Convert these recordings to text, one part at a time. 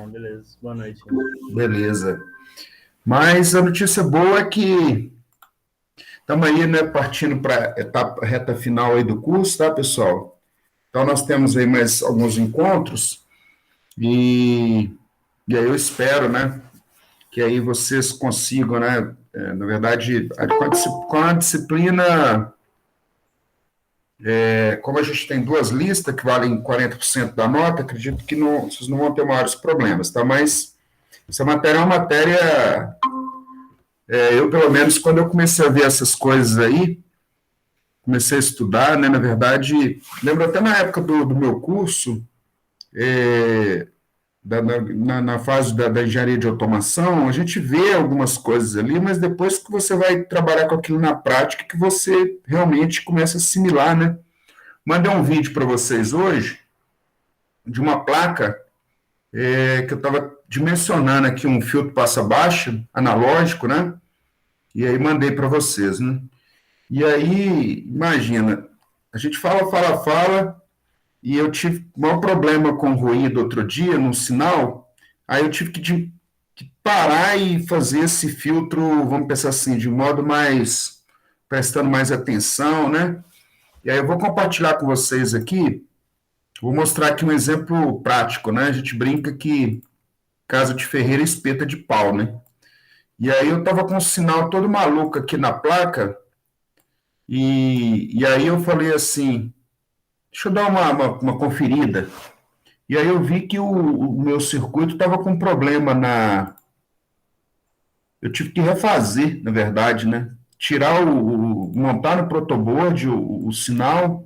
beleza. Boa noite. Beleza. Mas a notícia boa é que estamos aí, né, partindo para a reta final aí do curso, tá, pessoal? Então, nós temos aí mais alguns encontros e, e aí eu espero, né, que aí vocês consigam, né, na verdade, com a disciplina, como a gente tem duas listas que valem 40% da nota, acredito que vocês não vão ter maiores problemas, tá? Mas essa matéria é uma matéria. Eu, pelo menos, quando eu comecei a ver essas coisas aí, comecei a estudar, né, na verdade, lembro até na época do meu curso, na fase da engenharia de automação, a gente vê algumas coisas ali, mas depois que você vai trabalhar com aquilo na prática, que você realmente começa a assimilar, né? Mandei um vídeo para vocês hoje de uma placa que eu estava dimensionando aqui um filtro passa-baixa, analógico, né? E aí mandei para vocês, né? E aí, imagina, a gente fala, e eu tive o maior problema com ruído outro dia, no sinal, aí eu tive que parar e fazer esse filtro, vamos pensar assim, de modo mais, prestando mais atenção, né? E aí eu vou compartilhar com vocês aqui, vou mostrar aqui um exemplo prático, né? A gente brinca que casa de ferreiro é espeta de pau, né? E aí eu estava com um sinal todo maluco aqui na placa, e aí eu falei assim, deixa eu dar uma conferida. E aí eu vi que o meu circuito estava com problema Eu tive que refazer, na verdade, né? Tirar montar no protoboard o sinal,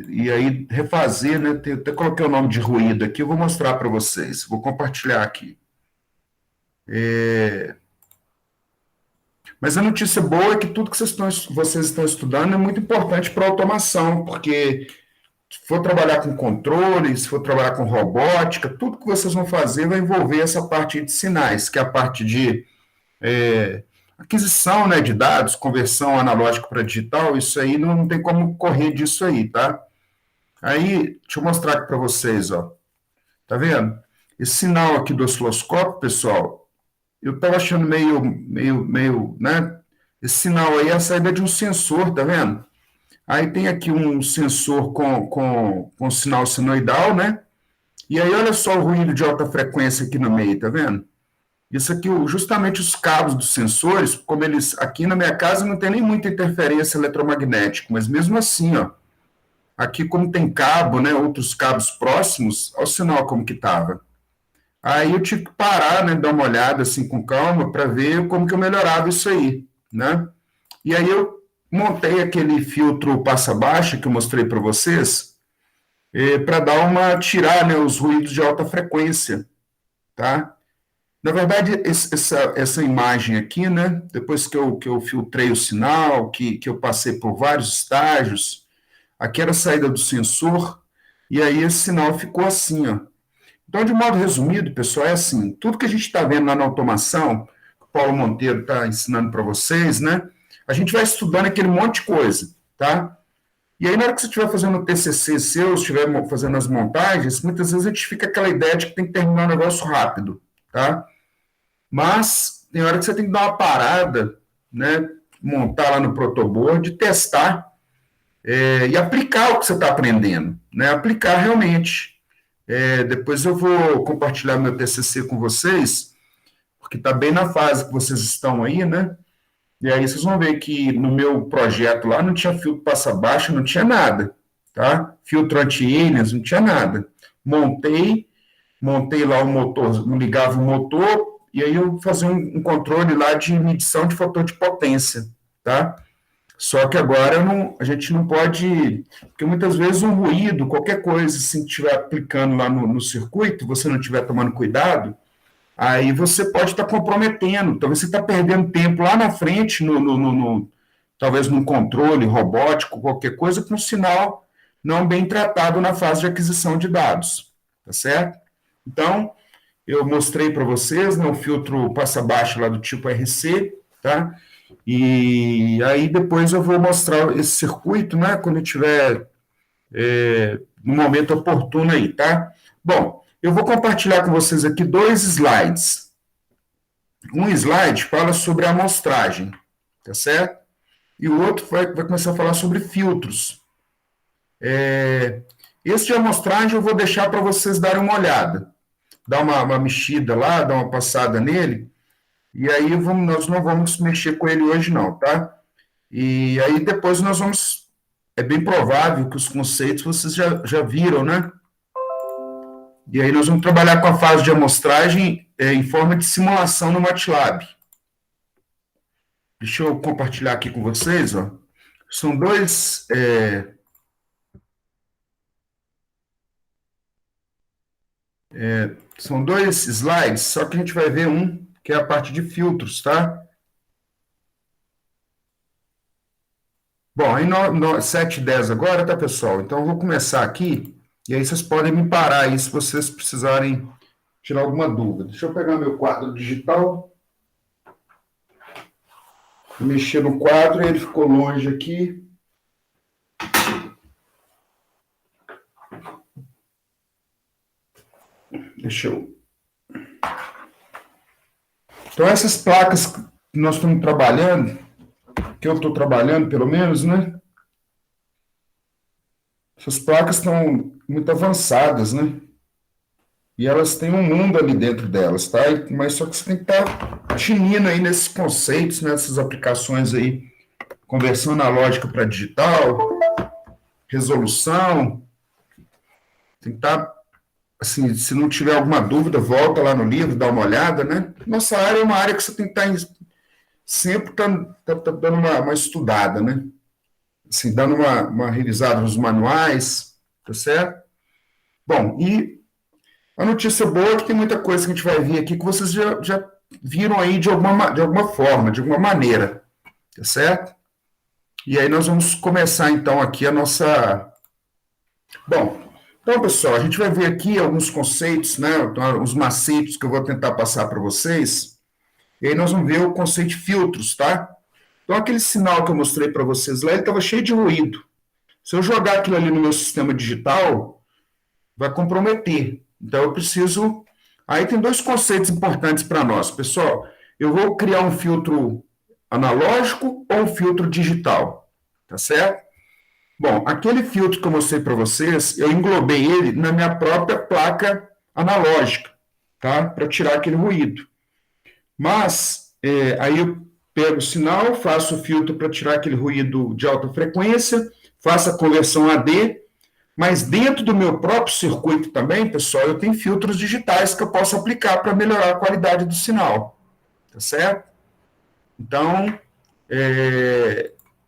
e aí refazer, né? Até coloquei o nome de ruído aqui, eu vou mostrar para vocês. Vou compartilhar aqui. Mas a notícia boa é que tudo que vocês estão estudando é muito importante para a automação, porque se for trabalhar com controle, se for trabalhar com robótica, tudo que vocês vão fazer vai envolver essa parte de sinais, que é a parte de aquisição, né, de dados, conversão analógica para digital, isso aí não tem como correr disso aí, tá? Aí, deixa eu mostrar aqui para vocês, ó. Tá vendo? Esse sinal aqui do osciloscópio, pessoal, eu estava achando meio, né? Esse sinal aí é a saída de um sensor, tá vendo? Aí tem aqui um sensor com sinal sinoidal, né? E aí olha só o ruído de alta frequência aqui no meio, tá vendo? Isso aqui, justamente os cabos dos sensores, como eles, aqui na minha casa não tem nem muita interferência eletromagnética, mas mesmo assim, ó, aqui como tem cabo, né, outros cabos próximos, olha o sinal como que estava. Aí eu tive que parar, né, dar uma olhada assim com calma para ver como que eu melhorava isso aí, né? E aí eu montei aquele filtro passa-baixa que eu mostrei para vocês, para tirar, né, os ruídos de alta frequência, tá? Na verdade, essa imagem aqui, né, depois que eu filtrei o sinal, que eu passei por vários estágios, aqui era a saída do sensor, e aí esse sinal ficou assim, ó. Então, de modo resumido, pessoal, é assim, tudo que a gente está vendo lá na automação, que o Paulo Monteiro está ensinando para vocês, né, a gente vai estudando aquele monte de coisa, tá? E aí, na hora que você estiver fazendo o TCC seu, estiver fazendo as montagens, muitas vezes a gente fica com aquela ideia de que tem que terminar o negócio rápido, tá? Mas tem hora que você tem que dar uma parada, né? Montar lá no protoboard, testar e aplicar o que você está aprendendo, né? Aplicar realmente. Depois eu vou compartilhar meu TCC com vocês, porque está bem na fase que vocês estão aí, né? E aí vocês vão ver que no meu projeto lá não tinha filtro passa-baixo, não tinha nada, tá? Filtro anti-aliens, não tinha nada. Montei lá o motor, ligava o motor, e aí eu fazia um controle lá de medição de fator de potência, tá? Só que agora a gente não pode, porque muitas vezes um ruído, qualquer coisa, se estiver aplicando lá no circuito, você não estiver tomando cuidado, aí você pode estar comprometendo, talvez você está perdendo tempo lá na frente, talvez num controle robótico, qualquer coisa, com um sinal não bem tratado na fase de aquisição de dados, tá certo? Então, eu mostrei para vocês, né, o filtro passa-baixo lá do tipo RC, tá? E aí depois eu vou mostrar esse circuito, né, quando eu estiver no momento oportuno aí, tá? Bom, eu vou compartilhar com vocês aqui 2 slides. Um slide fala sobre a amostragem, tá certo? E o outro vai começar a falar sobre filtros. Esse de amostragem eu vou deixar para vocês darem uma olhada. Dar uma mexida lá, dar uma passada nele, e aí nós não vamos mexer com ele hoje não, tá? E aí depois nós vamos... É bem provável que os conceitos vocês já viram, né? E aí nós vamos trabalhar com a fase de amostragem em forma de simulação no MATLAB. Deixa eu compartilhar aqui com vocês, ó. São dois slides, só que a gente vai ver um, que é a parte de filtros, tá? Bom, aí 7h10 agora, tá, pessoal? Então eu vou começar aqui, e aí vocês podem me parar aí se vocês precisarem tirar alguma dúvida. Deixa eu pegar meu quadro digital, mexer no quadro, ele ficou longe aqui. Deixa eu... Então, essas placas que nós estamos trabalhando, que eu estou trabalhando, pelo menos, né? Essas placas estão muito avançadas, né? E elas têm um mundo ali dentro delas, tá? Mas só que você tem que estar tinindo aí nesses conceitos, nessas aplicações aí, conversão analógica para digital, resolução. Tem que estar, assim, se não tiver alguma dúvida, volta lá no livro, dá uma olhada, né? Nossa área é uma área que você tem que estar sempre dando uma estudada, né? Assim, dando uma revisada nos manuais, tá certo? Bom, e a notícia boa é que tem muita coisa que a gente vai ver aqui que vocês já viram aí de alguma forma, de alguma maneira, tá certo? E aí nós vamos começar, então, aqui a nossa... Bom, então, pessoal, a gente vai ver aqui alguns conceitos, né, os macetes que eu vou tentar passar para vocês, e aí nós vamos ver o conceito de filtros, tá? Então, aquele sinal que eu mostrei para vocês lá, ele estava cheio de ruído. Se eu jogar aquilo ali no meu sistema digital, vai comprometer. Então, eu preciso... Aí tem 2 conceitos importantes para nós, pessoal. Eu vou criar um filtro analógico ou um filtro digital, tá certo? Bom, aquele filtro que eu mostrei para vocês, eu englobei ele na minha própria placa analógica, tá? Para tirar aquele ruído. Mas, aí eu pego o sinal, faço o filtro para tirar aquele ruído de alta frequência, faço a conversão AD, mas dentro do meu próprio circuito também, pessoal, eu tenho filtros digitais que eu posso aplicar para melhorar a qualidade do sinal, tá certo? Então,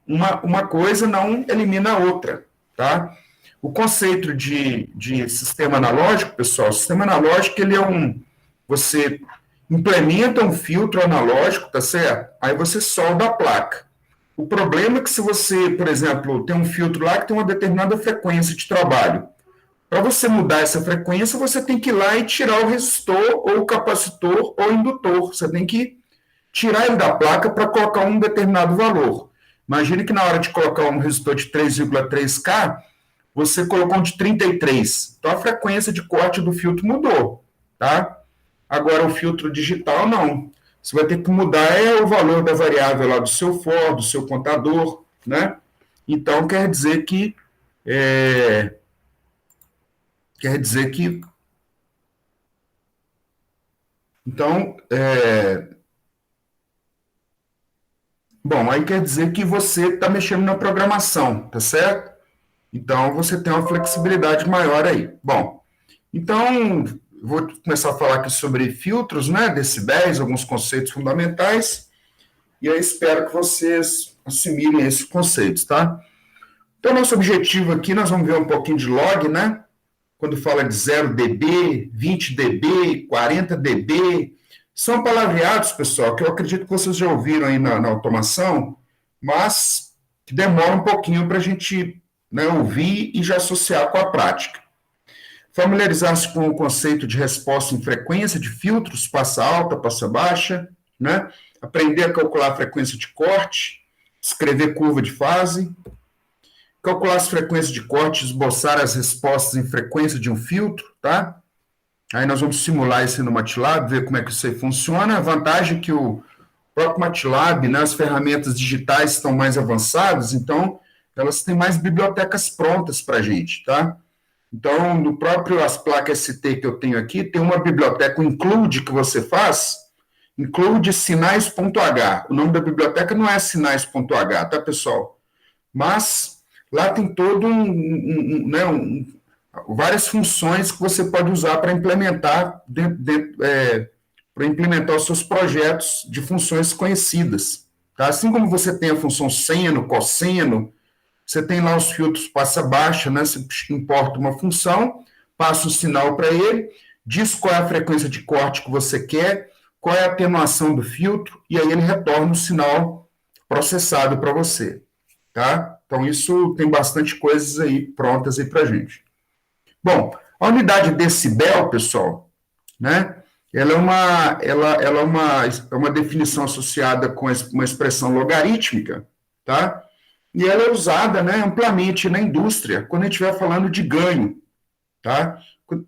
uma coisa não elimina a outra, tá? O conceito de sistema analógico, pessoal, o sistema analógico, ele é você implementa um filtro analógico, tá certo? Aí você solda a placa. O problema é que se você, por exemplo, tem um filtro lá que tem uma determinada frequência de trabalho, para você mudar essa frequência, você tem que ir lá e tirar o resistor, ou o capacitor, ou o indutor. Você tem que tirar ele da placa para colocar um determinado valor. Imagine que na hora de colocar um resistor de 3,3K, você colocou um de 33. Então, a frequência de corte do filtro mudou, tá? Agora, o filtro digital, não. Você vai ter que mudar o valor da variável lá do seu for, do seu contador, né? Então, quer dizer que... Então, bom, aí quer dizer que você está mexendo na programação, tá certo? Então, você tem uma flexibilidade maior aí. Bom, então, vou começar a falar aqui sobre filtros, né, decibéis, alguns conceitos fundamentais, e eu espero que vocês assimilem esses conceitos, tá? Então, nosso objetivo aqui, nós vamos ver um pouquinho de log, né? Quando fala de 0 dB, 20 dB, 40 dB, são palavreados, pessoal, que eu acredito que vocês já ouviram aí na automação, mas que demora um pouquinho para a gente, né, ouvir e já associar com a prática. Familiarizar-se com o conceito de resposta em frequência de filtros, passa alta, passa baixa, né? Aprender a calcular a frequência de corte, escrever curva de fase. calcular as frequências de corte, esboçar as respostas em frequência de um filtro, tá? Aí nós vamos simular isso no MATLAB, ver como é que isso aí funciona. A vantagem é que o próprio MATLAB, né, as ferramentas digitais estão mais avançadas, então elas têm mais bibliotecas prontas para a gente, tá? Então, no próprio as placas ST que eu tenho aqui, tem uma biblioteca, um include que você faz, include sinais.h. O nome da biblioteca não é sinais.h, tá, pessoal? Mas lá tem todo né, várias funções que você pode usar para implementar para implementar os seus projetos de funções conhecidas. Tá? Assim como você tem a função seno, cosseno, você tem lá os filtros passa-baixa, né? Você importa uma função, passa o sinal para ele, diz qual é a frequência de corte que você quer, qual é a atenuação do filtro, e aí ele retorna o sinal processado para você. Tá? Então, isso tem bastante coisas aí prontas aí para a gente. Bom, a unidade decibel, pessoal, né? Ela é uma definição associada com uma expressão logarítmica, tá? E ela é usada, né, amplamente na indústria, quando a gente estiver falando de ganho, tá? Quando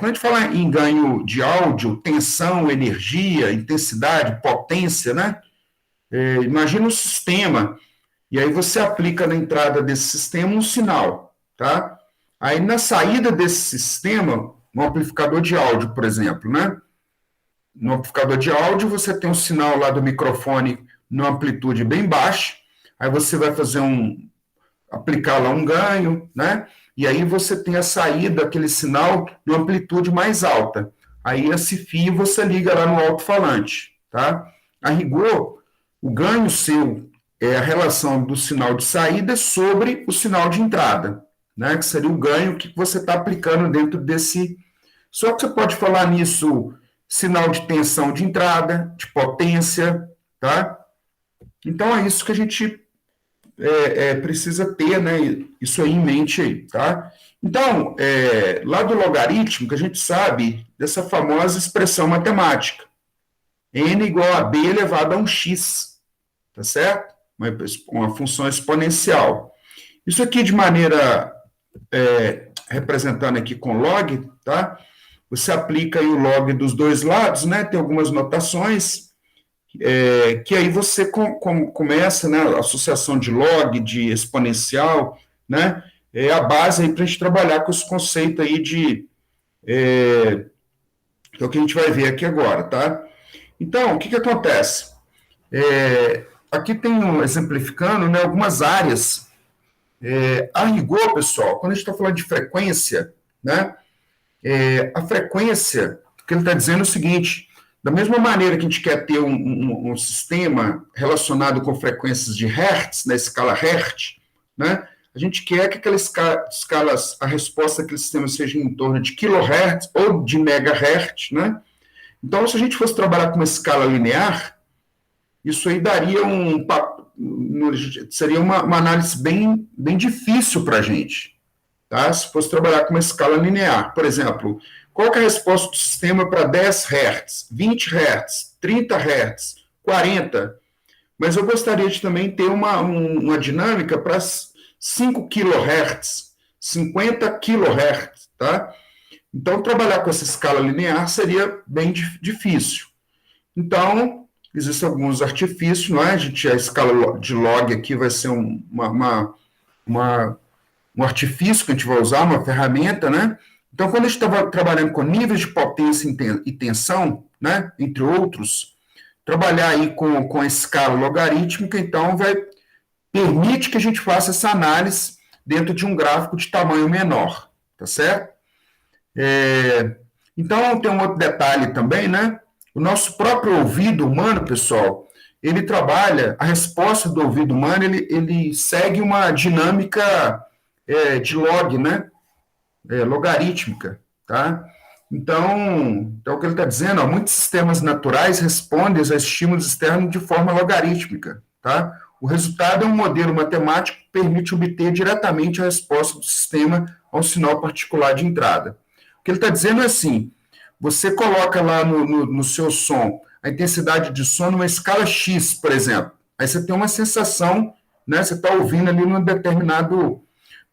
a gente fala em ganho de áudio, tensão, energia, intensidade, potência, né? Imagina um sistema, e aí você aplica na entrada desse sistema um sinal, tá? Aí na saída desse sistema, no amplificador de áudio, por exemplo, né? No amplificador de áudio, você tem um sinal lá do microfone numa amplitude bem baixa, aí você vai aplicar lá um ganho, né? E aí você tem a saída daquele sinal numa amplitude mais alta. Aí esse fio você liga lá no alto-falante, tá? A rigor, o ganho seu é a relação do sinal de saída sobre o sinal de entrada, né? Que seria o ganho que você está aplicando dentro desse. Só que você pode falar nisso sinal de tensão de entrada, de potência, tá? Então é isso que a gente precisa ter, né? Isso aí em mente aí, tá? Então, lá do logarítmico, a gente sabe dessa famosa expressão matemática. N igual a B elevado a um x, tá certo? Uma função exponencial. Isso aqui de maneira, representando aqui com log, tá? Você aplica aí o log dos dois lados, né? Tem algumas notações, que aí você começa, né? A associação de log, de exponencial, né? É a base aí para a gente trabalhar com esse conceito aí que é o que a gente vai ver aqui agora, tá? Então, o que acontece? Aqui tem exemplificando, né, algumas áreas. A rigor, pessoal, quando a gente está falando de frequência, né? A frequência, o que ele está dizendo é o seguinte: da mesma maneira que a gente quer ter um sistema relacionado com frequências de Hertz, na escala Hertz, né? A gente quer que aquela escala, a resposta daquele sistema seja em torno de kHz ou de megahertz, né? Então, se a gente fosse trabalhar com uma escala linear, isso aí daria seria uma análise bem difícil para a gente, tá? Se fosse trabalhar com uma escala linear. Por exemplo, qual é a resposta do sistema para 10 Hz, 20 Hz, 30 Hz, 40? Mas eu gostaria de também ter uma dinâmica para 5 kHz, 50 kHz, tá? Então, trabalhar com essa escala linear seria bem difícil. Então, existem alguns artifícios, não é? A escala de log aqui vai ser um artifício que a gente vai usar, uma ferramenta, né? Então, quando a gente estava trabalhando com níveis de potência e tensão, né, entre outros, trabalhar aí com a escala logarítmica, então, permite que a gente faça essa análise dentro de um gráfico de tamanho menor, tá certo? Então, tem um outro detalhe também, né? O nosso próprio ouvido humano, pessoal, ele trabalha, a resposta do ouvido humano, ele segue uma dinâmica de log, né? Logarítmica, tá? Então, o que ele está dizendo, ó, muitos sistemas naturais respondem a estímulos externos de forma logarítmica, tá? O resultado é um modelo matemático que permite obter diretamente a resposta do sistema ao sinal particular de entrada. O que ele está dizendo é assim: você coloca lá no seu som a intensidade de som numa escala X, por exemplo. Aí você tem uma sensação, né? Você está ouvindo ali num determinado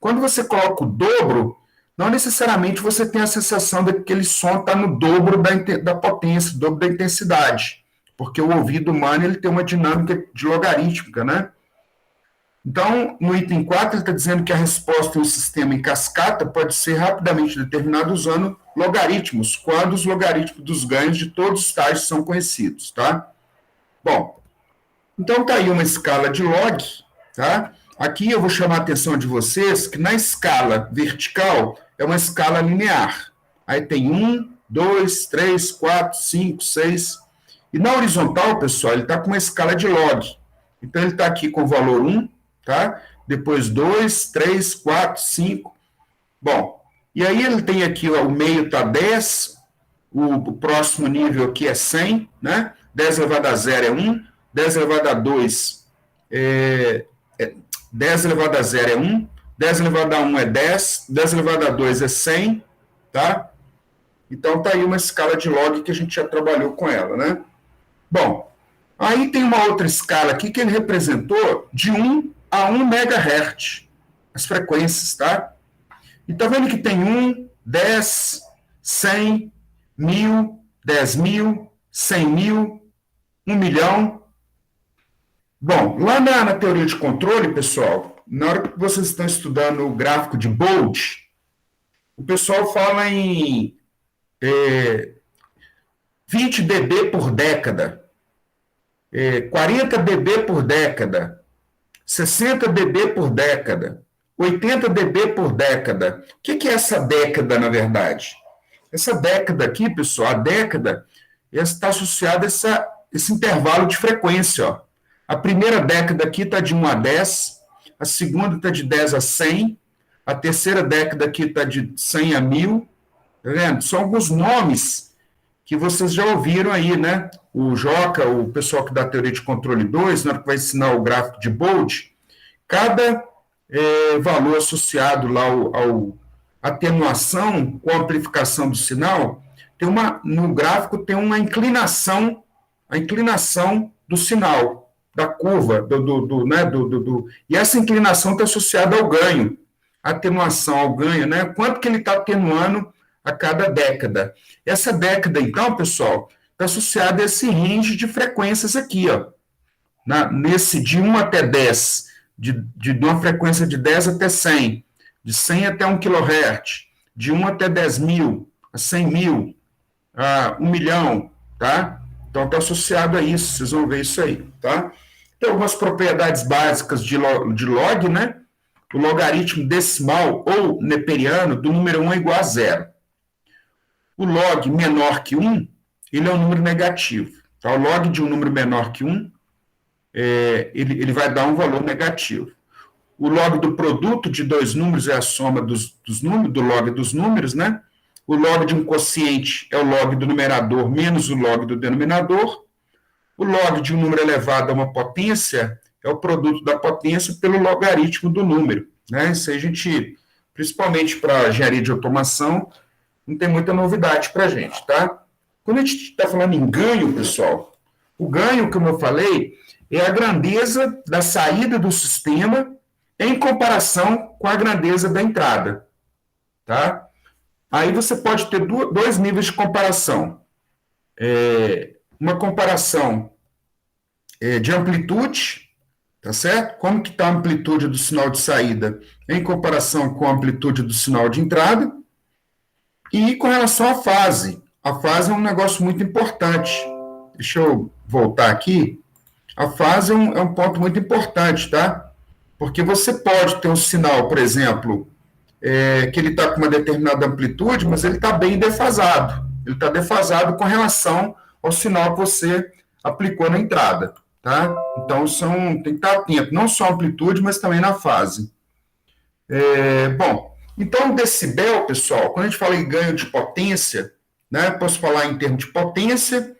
Quando você coloca o dobro, não necessariamente você tem a sensação de que aquele som está no dobro da potência, dobro da intensidade, porque o ouvido humano ele tem uma dinâmica de logarítmica, né? Então, no item 4, ele está dizendo que a resposta em um sistema em cascata pode ser rapidamente determinada usando logaritmos, quando os logaritmos dos ganhos de todos os estágios são conhecidos, tá? Bom, então está aí uma escala de log, tá? Aqui eu vou chamar a atenção de vocês que na escala vertical é uma escala linear. Aí tem 1, 2, 3, 4, 5, 6. E na horizontal, pessoal, ele está com uma escala de log. Então ele está aqui com o valor 1, tá? Depois 2, 3, 4, 5. Bom, e aí ele tem aqui, ó, o meio está 10, o próximo nível aqui é 100, né? 10 elevado a 0 é 1, 10 elevado a 2 10 elevado a 0 é 1, 10 elevado a 1 é 10, 10 elevado a 2 é 100, tá? Então, tá aí uma escala de log que a gente já trabalhou com ela, né? Bom, aí tem uma outra escala aqui que ele representou de 1 a 1 MHz, as frequências, tá? E tá vendo que tem 1, 10, 100, 1000, 10.000, 100.000, 1 milhão. Bom, lá na teoria de controle, pessoal, na hora que vocês estão estudando o gráfico de Bode, o pessoal fala em 20 dB por década, 40 dB por década, 60 dB por década, 80 dB por década. O que é essa década, na verdade? Essa década aqui, pessoal, a década está associada a esse intervalo de frequência, ó. A primeira década aqui está de 1 a 10, a segunda está de 10 a 100, a terceira década aqui está de 100 a 1000, tá vendo? São alguns nomes que vocês já ouviram aí, né? O Joca, o pessoal que dá teoria de controle 2, na hora que vai ensinar o gráfico de Bode, cada valor associado lá ao atenuação com amplificação do sinal, no gráfico tem uma inclinação, a inclinação do sinal, da curva, e essa inclinação está associada ao ganho, a atenuação ao ganho, né? Quanto que ele está atenuando a cada década. Essa década, então, pessoal, está associada a esse range de frequências aqui, ó, nesse de 1 até 10, de uma frequência de 10 até 100, de 100 até 1 kHz, de 1 até 10.000, a 100.000, a 1 milhão, tá? Então, está associado a isso, vocês vão ver isso aí, tá? Tem algumas propriedades básicas de log, né? O logaritmo decimal ou neperiano do número 1 é igual a 0. O log menor que 1, ele é um número negativo. Tá? O log de um número menor que 1, ele vai dar um valor negativo. O log do produto de dois números é a soma dos números, do log dos números, né? O log de um quociente é o log do numerador menos o log do denominador. O log de um número elevado a uma potência é o produto da potência pelo logaritmo do número, né? Isso aí a gente, principalmente para engenharia de automação, não tem muita novidade para a gente, tá? Quando a gente está falando em ganho, pessoal, o ganho, como eu falei, é a grandeza da saída do sistema em comparação com a grandeza da entrada, tá? Aí você pode ter dois níveis de comparação. Uma comparação de amplitude, tá certo? Como que está a amplitude do sinal de saída em comparação com a amplitude do sinal de entrada. E com relação à fase. A fase é um negócio muito importante. Deixa eu voltar aqui. A fase é um ponto muito importante, tá? Porque você pode ter um sinal, por exemplo, que ele está com uma determinada amplitude, mas ele está bem defasado. Ele está defasado com relação ao sinal que você aplicou na entrada, tá? Então, tem que estar atento, não só a amplitude, mas também na fase. Bom, então, o decibel, pessoal, quando a gente fala em ganho de potência, né, posso falar em termos de potência,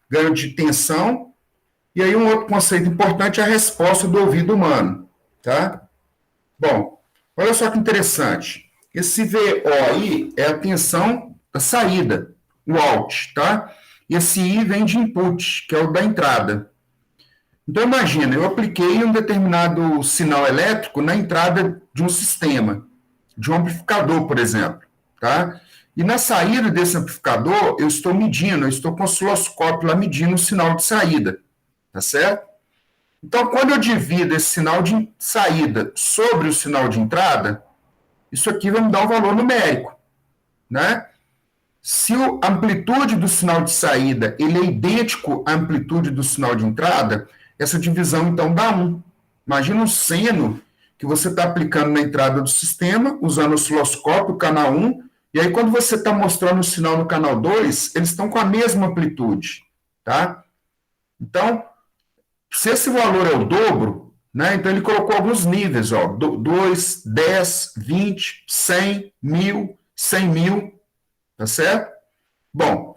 ganho de tensão, e aí um outro conceito importante é a resposta do ouvido humano, tá? Bom, olha só que interessante. Esse VO aí é a tensão da saída, o out, tá? E esse I vem de input, que é o da entrada. Então, imagina, eu apliquei um determinado sinal elétrico na entrada de um sistema, de um amplificador, por exemplo, tá? E na saída desse amplificador, eu estou medindo, eu estou com o osciloscópio lá medindo o sinal de saída, tá certo? Então, quando eu divido esse sinal de saída sobre o sinal de entrada, isso aqui vai me dar um valor numérico, né? Se a amplitude do sinal de saída ele é idêntico à amplitude do sinal de entrada, essa divisão, então, dá 1. Imagina um seno que você está aplicando na entrada do sistema, usando o osciloscópio, canal 1, e aí quando você está mostrando o sinal no canal 2, eles estão com a mesma amplitude, tá? Então, se esse valor é o dobro, né, então ele colocou alguns níveis, ó, 2, 10, 20, 100, 1000, 100 mil, tá certo? Bom,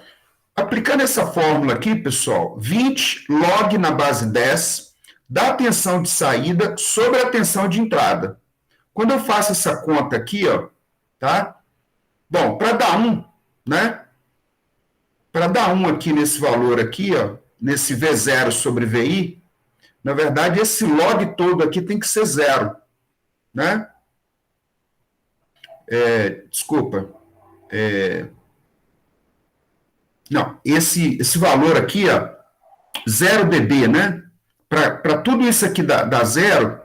aplicando essa fórmula aqui, pessoal, 20 log na base 10 dá a tensão de saída sobre a tensão de entrada. Quando eu faço essa conta aqui, ó, tá? Bom, para dar 1, né? Para dar 1 aqui nesse valor aqui, ó, nesse V0 sobre VI, na verdade, esse log todo aqui tem que ser 0, né? Desculpa. Não, esse valor aqui, ó, 0 dB, né? Para tudo isso aqui dar zero,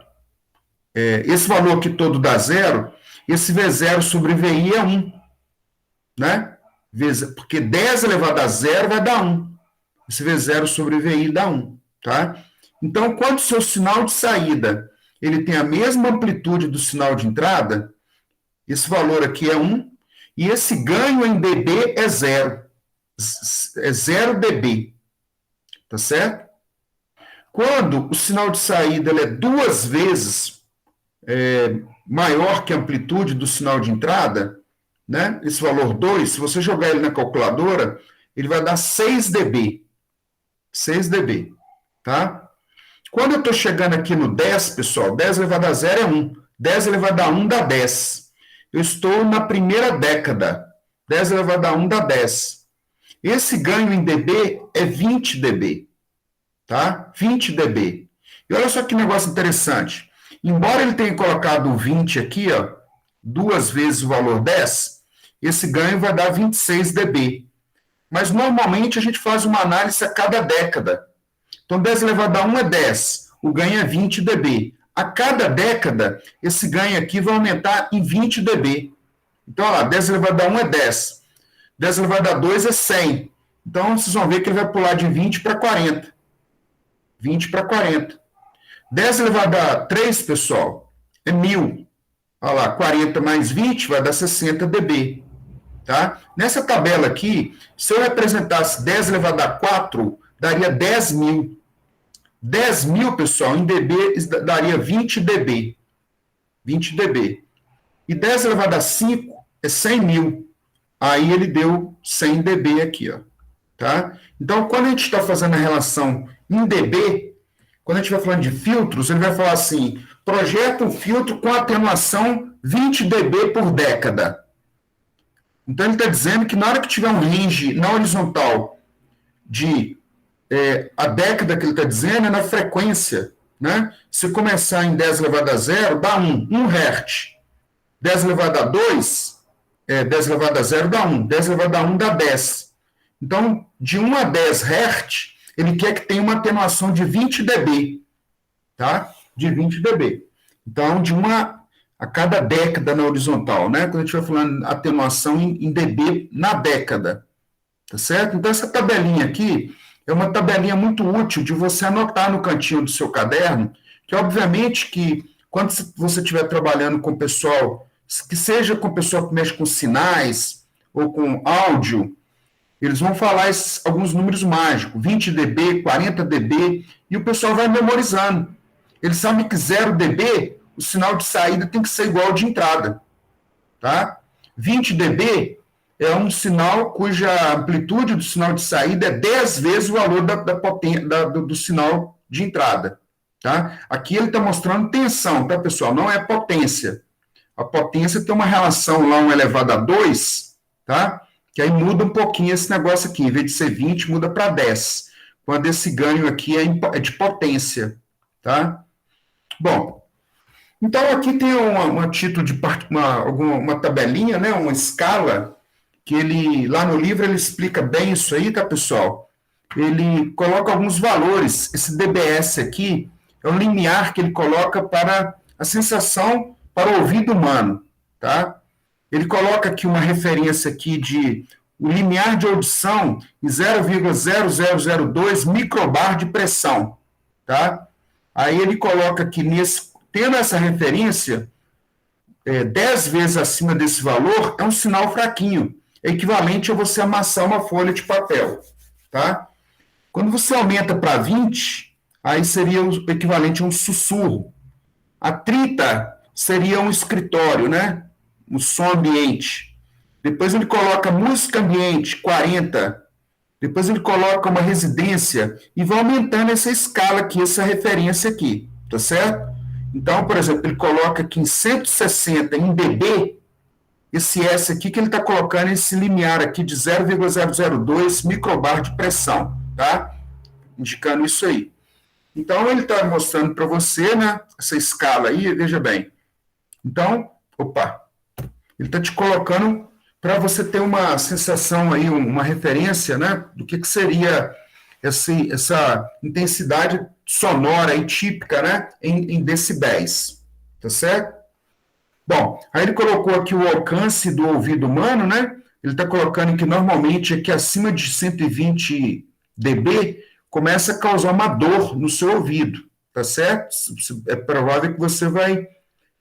esse valor aqui todo dá zero, esse V0 sobre VI é 1, né? Porque 10 elevado a zero vai dar 1. Esse V0 sobre VI dá 1, tá? Então, quando o seu sinal de saída ele tem a mesma amplitude do sinal de entrada, esse valor aqui é 1, e esse ganho em dB é 0. É 0 dB, tá certo? Quando o sinal de saída ele é 2 vezes maior que a amplitude do sinal de entrada, né? Esse valor 2, se você jogar ele na calculadora, ele vai dar 6 dB. 6 dB, tá? Quando eu estou chegando aqui no 10, pessoal, 10 elevado a 0 é 1. 10 elevado a 1 dá 10. Eu estou na primeira década. 10 elevado a 1 dá 10. Esse ganho em dB é 20 dB, tá? 20 dB. E olha só que negócio interessante. Embora ele tenha colocado o 20 aqui, ó, 2 vezes o valor 10, esse ganho vai dar 26 dB. Mas normalmente a gente faz uma análise a cada década. Então 10 elevado a 1 é 10, o ganho é 20 dB. A cada década, esse ganho aqui vai aumentar em 20 dB. Então, olha lá, 10 elevado a 1 é 10. 10 elevado a 2 é 100. Então, vocês vão ver que ele vai pular de 20 para 40. 20 para 40. 10 elevado a 3, pessoal, é 1000. Olha lá, 40 mais 20 vai dar 60 dB. Tá? Nessa tabela aqui, se eu representasse 10 elevado a 4, daria 10 mil. 10 mil, pessoal, em dB daria 20 dB. 20 dB. E 10 elevado a 5 é 100 mil. Aí ele deu 100 dB aqui, ó. Tá? Então, quando a gente está fazendo a relação em dB, quando a gente vai falando de filtros, ele vai falar assim, projeta um filtro com atenuação 20 dB por década. Então, ele está dizendo que na hora que tiver um range na horizontal de a década que ele está dizendo é na frequência, né? Se começar em 10 elevado a 0, dá 1 Hz. 10 elevado a 2, 10 elevado a 0 dá 1. 10 elevado a 1 dá 10. Então, de 1 a 10 Hz, ele quer que tenha uma atenuação de 20 dB, tá? De 20 dB. Então, de uma a cada década na horizontal, né? Quando a gente vai falando atenuação em dB na década, tá certo? Então, essa tabelinha aqui é uma tabelinha muito útil de você anotar no cantinho do seu caderno, que obviamente que quando você estiver trabalhando com o pessoal, que seja com o pessoal que mexe com sinais ou com áudio, eles vão falar alguns números mágicos, 20 dB, 40 dB, e o pessoal vai memorizando. Eles sabem que 0 dB, o sinal de saída tem que ser igual ao de entrada. Tá? 20 dB é um sinal cuja amplitude do sinal de saída é 10 vezes o valor do sinal de entrada. Tá? Aqui ele está mostrando tensão, tá, pessoal? Não é potência. A potência tem uma relação lá, 1 elevado a 2, tá? Que aí muda um pouquinho esse negócio aqui. Em vez de ser 20, muda para 10. quando esse ganho aqui é de potência, tá? Bom, então aqui tem uma título de uma tabelinha, né, uma escala, que ele, lá no livro, ele explica bem isso aí, tá, pessoal? Ele coloca alguns valores. Esse DBS aqui é o limiar que ele coloca para a sensação para o ouvido humano, tá? Ele coloca aqui uma referência aqui de o limiar de audição em 0,0002 microbar de pressão, tá? Aí ele coloca aqui, tendo essa referência, 10 vezes acima desse valor, é um sinal fraquinho, é equivalente a você amassar uma folha de papel, tá? Quando você aumenta para 20, aí seria o equivalente a um sussurro. A 30 seria um escritório, né? Um som ambiente. Depois ele coloca música ambiente, 40. Depois ele coloca uma residência e vai aumentando essa escala aqui, essa referência aqui, tá certo? Então, por exemplo, ele coloca aqui em 160 em dB, esse S aqui que ele está colocando esse limiar aqui de 0,002 microbar de pressão, tá? Indicando isso aí. Então, ele está mostrando para você, né, essa escala aí, veja bem. Então, ele está te colocando para você ter uma sensação aí, uma referência, né, do que seria essa intensidade sonora e típica, né, em decibéis, tá certo? Bom, aí ele colocou aqui o alcance do ouvido humano, né? Ele está colocando que normalmente aqui acima de 120 dB começa a causar uma dor no seu ouvido, tá certo? É provável que você vai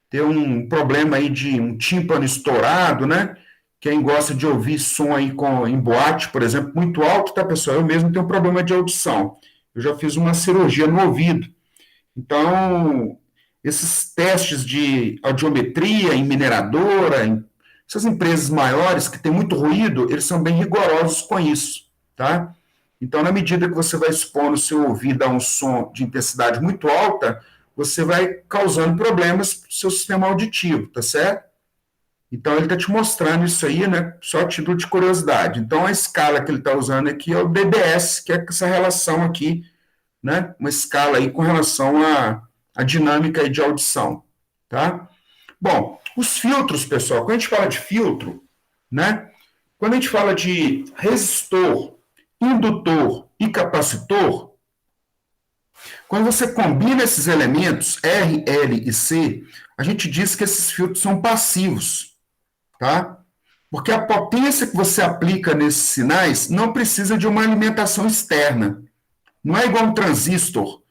ter um problema aí de um tímpano estourado, né? Quem gosta de ouvir som aí em boate, por exemplo, muito alto, tá, pessoal? Eu mesmo tenho um problema de audição. Eu já fiz uma cirurgia no ouvido. Então, esses testes de audiometria em mineradora, essas empresas maiores que têm muito ruído, eles são bem rigorosos com isso, tá? Então, na medida que você vai expondo o seu ouvido a um som de intensidade muito alta, você vai causando problemas para o seu sistema auditivo, tá certo? Então, ele está te mostrando isso aí, né? Só a título de curiosidade. Então, a escala que ele está usando aqui é o DBS, que é essa relação aqui, né? Uma escala aí com relação à dinâmica aí de audição, tá? Bom, os filtros, pessoal, quando a gente fala de filtro, né? Quando a gente fala de resistor, indutor e capacitor, quando você combina esses elementos, R, L e C, a gente diz que esses filtros são passivos, tá? Porque a potência que você aplica nesses sinais não precisa de uma alimentação externa. Não é igual um transistor.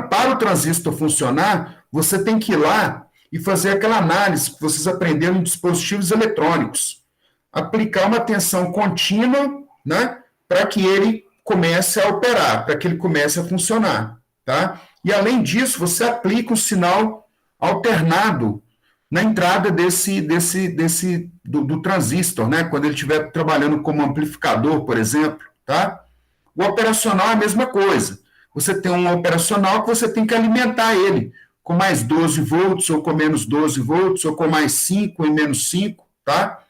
Para o transistor funcionar, você tem que ir lá e fazer aquela análise que vocês aprenderam em dispositivos eletrônicos. Aplicar uma tensão contínua, né, para que ele comece a operar, para que ele comece a funcionar. Tá? E, além disso, você aplica um sinal alternado na entrada do transistor, né, quando ele estiver trabalhando como amplificador, por exemplo. Tá? O operacional é a mesma coisa. Você tem um operacional que você tem que alimentar ele com mais 12 volts, ou com menos 12 volts, ou com mais 5 e menos 5, tá?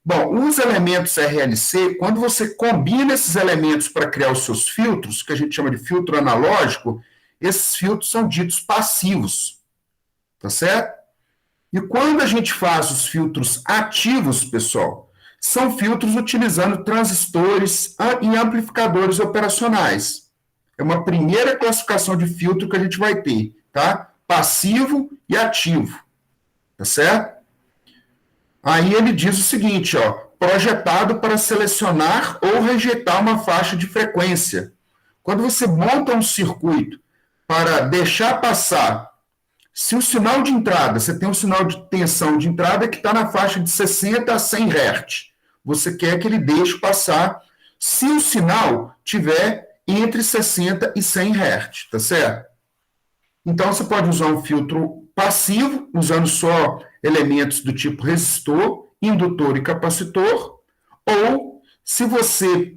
Bom, os elementos RLC, quando você combina esses elementos para criar os seus filtros, que a gente chama de filtro analógico, esses filtros são ditos passivos, tá certo? E quando a gente faz os filtros ativos, pessoal, são filtros utilizando transistores e amplificadores operacionais. É uma primeira classificação de filtro que a gente vai ter, tá? Passivo e ativo, tá certo? Aí ele diz o seguinte, ó, projetado para selecionar ou rejeitar uma faixa de frequência. Quando você monta um circuito para deixar passar, se o sinal de entrada, você tem um sinal de tensão de entrada que está na faixa de 60 a 100 Hz, você quer que ele deixe passar se o sinal tiver entre 60 e 100 Hz, tá certo? Então, você pode usar um filtro passivo, usando só elementos do tipo resistor, indutor e capacitor, ou, se você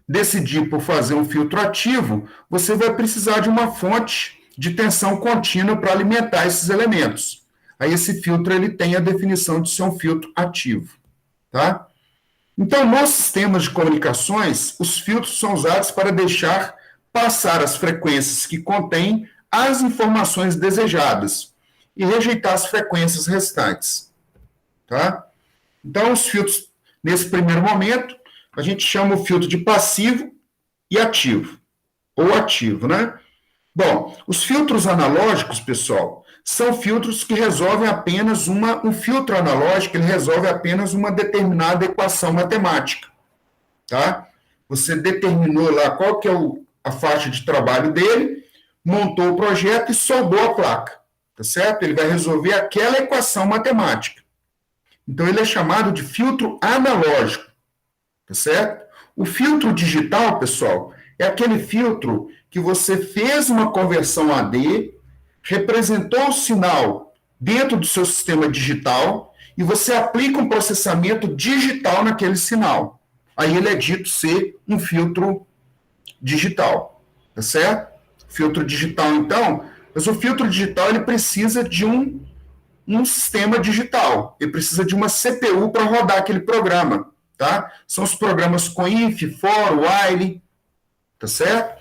decidir por fazer um filtro ativo, você vai precisar de uma fonte de tensão contínua para alimentar esses elementos. Aí, esse filtro ele tem a definição de ser um filtro ativo, tá? Então, nos sistemas de comunicações, os filtros são usados para deixar passar as frequências que contêm as informações desejadas e rejeitar as frequências restantes. Tá? Então, os filtros, nesse primeiro momento, a gente chama o filtro de passivo e ativo, ou ativo, né? Bom, os filtros analógicos, pessoal, são filtros que resolvem apenas um filtro analógico, ele resolve apenas uma determinada equação matemática, tá? Você determinou lá qual que é a faixa de trabalho dele, montou o projeto e soldou a placa, tá certo? Ele vai resolver aquela equação matemática. Então, ele é chamado de filtro analógico, tá certo? O filtro digital, pessoal, é aquele filtro que você fez uma conversão AD, representou o sinal dentro do seu sistema digital e você aplica um processamento digital naquele sinal. Aí ele é dito ser um filtro digital, tá certo? Filtro digital, então, mas o filtro digital ele precisa de um sistema digital, ele precisa de uma CPU para rodar aquele programa, tá? São os programas COINF, for, while, tá certo?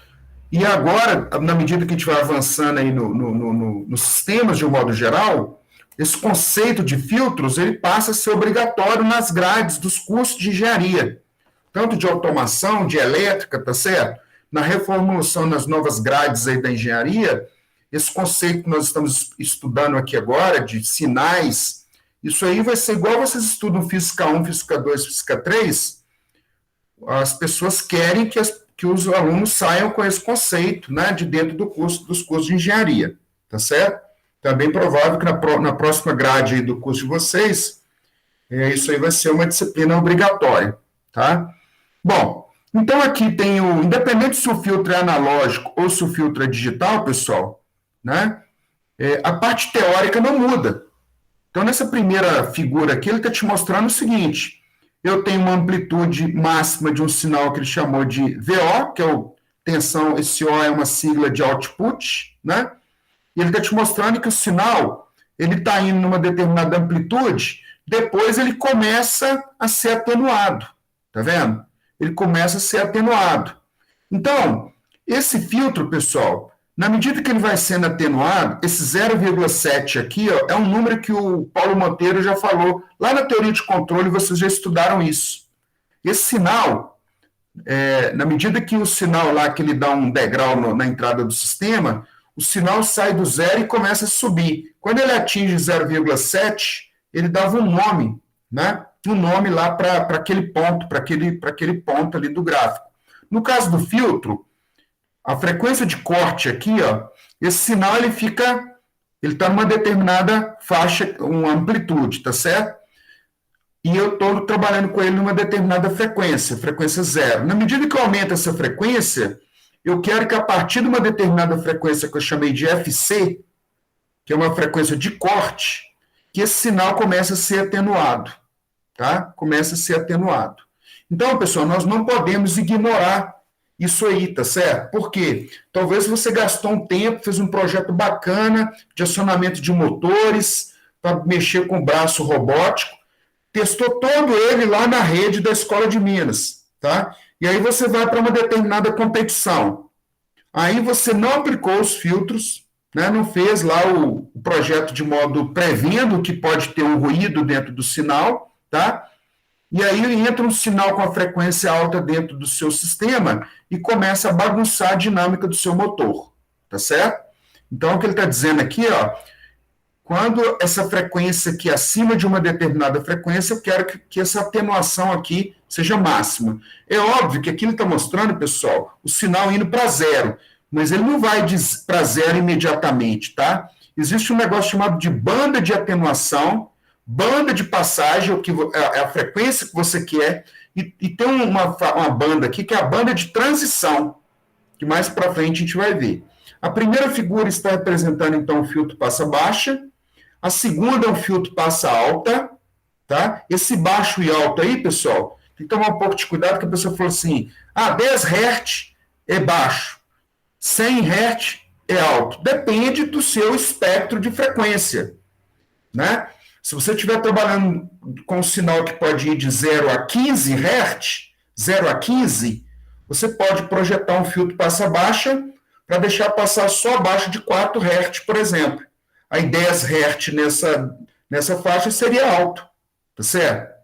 E agora, na medida que a gente vai avançando aí nos sistemas de um modo geral, esse conceito de filtros, ele passa a ser obrigatório nas grades dos cursos de engenharia, tanto de automação, de elétrica, tá certo? Na reformulação nas novas grades aí da engenharia, esse conceito que nós estamos estudando aqui agora, de sinais, isso aí vai ser igual vocês estudam Física 1, Física 2, Física 3, as pessoas querem que os alunos saiam com esse conceito, né, de dentro dos cursos de engenharia, tá certo? Então, é bem provável que na próxima grade aí do curso de vocês, isso aí vai ser uma disciplina obrigatória, tá? Bom, então aqui tem independente se o filtro é analógico ou se o filtro é digital, pessoal, né, a parte teórica não muda. Então, nessa primeira figura aqui, ele está te mostrando o seguinte: eu tenho uma amplitude máxima de um sinal que ele chamou de VO, que é o tensão, esse O é uma sigla de output, né? E ele está te mostrando que o sinal, ele está indo numa determinada amplitude, depois ele começa a ser atenuado, tá vendo? Ele começa a ser atenuado. Então, esse filtro, pessoal, na medida que ele vai sendo atenuado, esse 0,7 aqui, ó, é um número que o Paulo Monteiro já falou. Lá na teoria de controle, vocês já estudaram isso. Esse sinal, na medida que o sinal lá, que ele dá um degrau na entrada do sistema, o sinal sai do zero e começa a subir. Quando ele atinge 0,7, ele dava um nome, né? Um nome lá para aquele ponto, para aquele ponto ali do gráfico. No caso do filtro, a frequência de corte aqui, ó, esse sinal ele está numa determinada faixa, uma amplitude, tá certo? E eu estou trabalhando com ele numa determinada frequência zero. Na medida que eu aumento essa frequência, eu quero que a partir de uma determinada frequência que eu chamei de FC, que é uma frequência de corte, que esse sinal comece a ser atenuado, tá? Começa a ser atenuado. Então, pessoal, nós não podemos ignorar isso aí, tá certo? Por quê? Talvez você gastou um tempo, fez um projeto bacana de acionamento de motores, para mexer com o braço robótico, testou todo ele lá na rede da Escola de Minas, tá? E aí você vai para uma determinada competição. Aí você não aplicou os filtros, né? Não fez lá o projeto de modo prevendo que pode ter um ruído dentro do sinal, tá? E aí entra um sinal com a frequência alta dentro do seu sistema e começa a bagunçar a dinâmica do seu motor, tá certo? Então, o que ele está dizendo aqui, ó, quando essa frequência aqui acima de uma determinada frequência, eu quero que essa atenuação aqui seja máxima. É óbvio que aqui ele está mostrando, pessoal, o sinal indo para zero, mas ele não vai para zero imediatamente, tá? Existe um negócio chamado de banda de atenuação, banda de passagem, que é a frequência que você quer, e tem uma banda aqui, que é a banda de transição, que mais para frente a gente vai ver. A primeira figura está representando, então, o filtro passa baixa, a segunda é um filtro passa alta, tá? Esse baixo e alto aí, pessoal, tem que tomar um pouco de cuidado, que a pessoa falou assim, 10 Hz é baixo, 100 Hz é alto. Depende do seu espectro de frequência, né? Se você estiver trabalhando com um sinal que pode ir de 0 a 15 Hz, 0 a 15, você pode projetar um filtro passa-baixa para deixar passar só abaixo de 4 Hz, por exemplo. Aí 10 Hz nessa faixa seria alto, tá certo?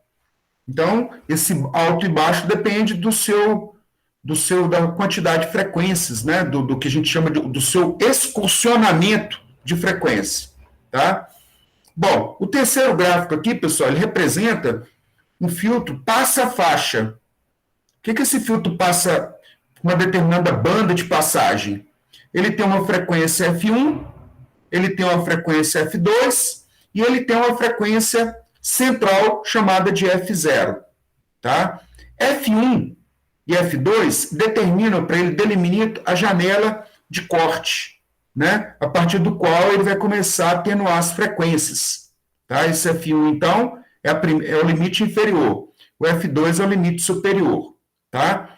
Então, esse alto e baixo depende da quantidade de frequências, né? Do que a gente chama do seu excursionamento de frequência, tá? Bom, o terceiro gráfico aqui, pessoal, ele representa um filtro passa-faixa. O que esse filtro passa uma determinada banda de passagem? Ele tem uma frequência F1, ele tem uma frequência F2 e ele tem uma frequência central chamada de F0, tá? F1 e F2 determinam para ele delimitar a janela de corte, né? A partir do qual ele vai começar a atenuar as frequências, tá? Esse F1, então, é o limite inferior. O F2 é o limite superior, tá?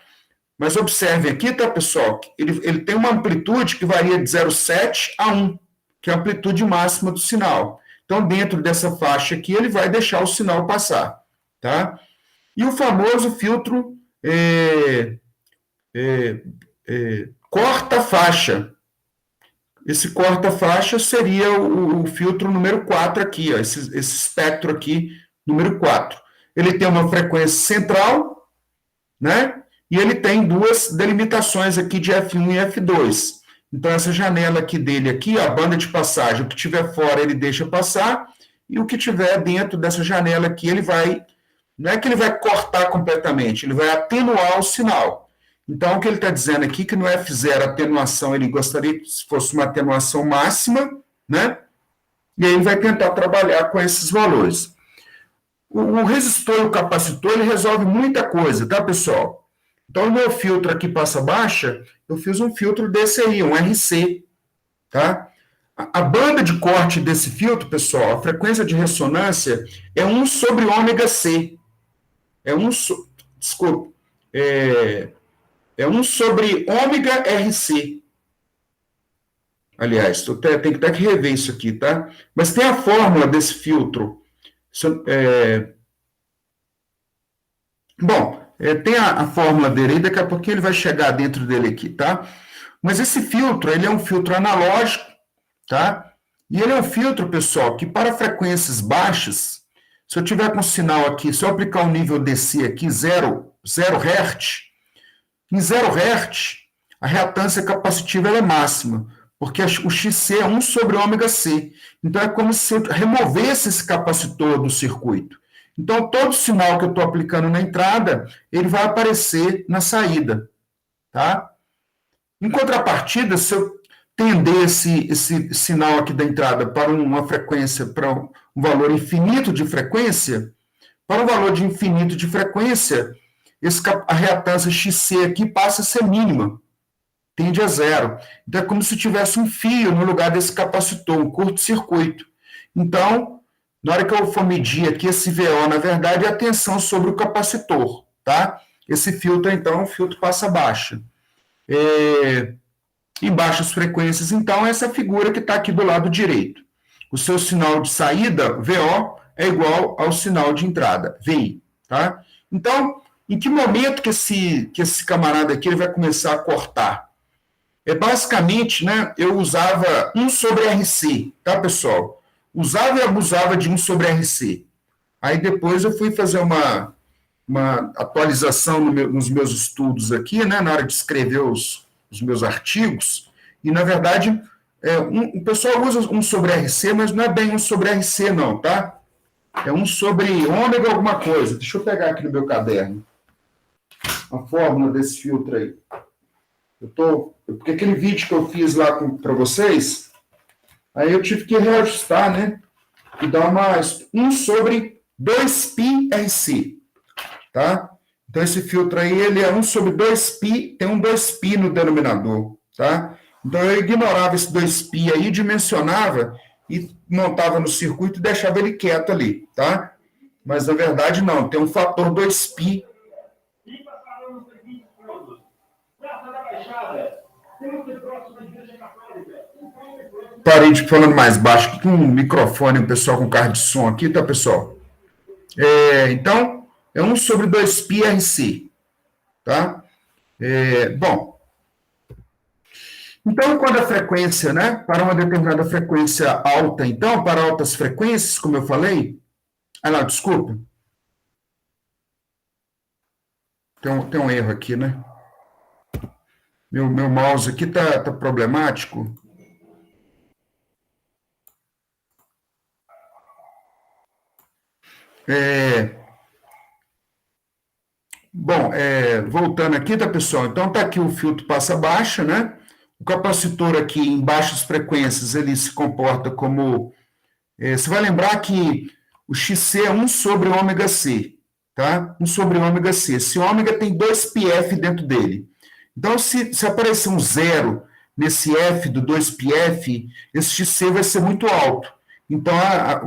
Mas observem aqui, tá, pessoal? Ele tem uma amplitude que varia de 0,7 a 1, que é a amplitude máxima do sinal. Então, dentro dessa faixa aqui, ele vai deixar o sinal passar, tá? E o famoso filtro corta-faixa. Esse corta-faixa seria o filtro número 4 aqui, ó, esse espectro aqui, número 4. Ele tem uma frequência central, né? E ele tem duas delimitações aqui de F1 e F2. Então, essa janela aqui dele, aqui, a banda de passagem, o que tiver fora ele deixa passar, e o que tiver dentro dessa janela aqui, ele vai, não é que ele vai cortar completamente, ele vai atenuar o sinal. Então, o que ele está dizendo aqui, que no F0 a atenuação, ele gostaria que fosse uma atenuação máxima, né? E aí ele vai tentar trabalhar com esses valores. O resistor e o capacitor, ele resolve muita coisa, tá, pessoal? Então, o meu filtro aqui passa-baixa, eu fiz um filtro desse aí, um RC, tá? A banda de corte desse filtro, pessoal, a frequência de ressonância é 1 sobre ômega C. Desculpa. É 1 sobre ômega RC. Aliás, eu tenho que até que rever isso aqui, tá? Mas tem a fórmula desse filtro. Tem a fórmula dele aí, daqui a pouquinho ele vai chegar dentro dele aqui, tá? Mas esse filtro, ele é um filtro analógico, tá? E ele é um filtro, pessoal, que para frequências baixas, se eu tiver com sinal aqui, se eu aplicar um nível DC aqui, 0 Hz, em 0 Hz, a reatância capacitiva ela é máxima, porque o XC é 1 sobre ômega C. Então, é como se eu removesse esse capacitor do circuito. Então, todo sinal que eu estou aplicando na entrada, ele vai aparecer na saída, tá? Em contrapartida, se eu tender esse sinal aqui da entrada para uma frequência, para um valor infinito de frequência, para um valor de infinito de frequência, a reatância XC aqui passa a ser mínima, tende a 0. Então, é como se tivesse um fio no lugar desse capacitor, um curto-circuito. Então, na hora que eu for medir aqui esse VO, na verdade, é a tensão sobre o capacitor, tá? Esse filtro, então, é um filtro passa-baixa. Em baixas frequências, então, essa figura que está aqui do lado direito. O seu sinal de saída, VO, é igual ao sinal de entrada, VI, tá? Então, em que momento que esse camarada aqui ele vai começar a cortar? Basicamente, né, eu usava 1 sobre RC, tá, pessoal? Usava e abusava de 1 sobre RC. Aí depois eu fui fazer uma atualização nos meus estudos aqui, né, na hora de escrever os meus artigos, e, na verdade, o pessoal usa 1 sobre RC, mas não é bem 1 sobre RC, não, tá? É 1 sobre ômega alguma coisa. Deixa eu pegar aqui no meu caderno a fórmula desse filtro aí. Porque aquele vídeo que eu fiz lá para vocês, aí eu tive que reajustar, né? E dar 1 sobre 2πRC, tá? Então, esse filtro aí, ele é 1 sobre 2π, tem um 2π no denominador, tá? Então, eu ignorava esse 2π aí, dimensionava e montava no circuito e deixava ele quieto ali, tá? Mas, na verdade, não, tem um fator 2π. Parei de falando mais baixo aqui com o microfone, o pessoal com carro de som aqui, tá, pessoal? Então, é 1 sobre 2πRC, tá? Bom, então, quando a frequência, né, para uma determinada frequência alta, então, para altas frequências, como eu falei, não, desculpa, tem um erro aqui, né? Meu mouse aqui tá problemático. Bom, voltando aqui, tá, pessoal? Então, tá aqui o filtro passa baixa, né? O capacitor aqui em baixas frequências, ele se comporta como... você vai lembrar que o XC é 1 sobre ômega C, tá? 1 sobre ômega C. Esse ômega tem 2πf dentro dele. Então, se aparecer um zero nesse F do 2πf, esse XC vai ser muito alto. Então,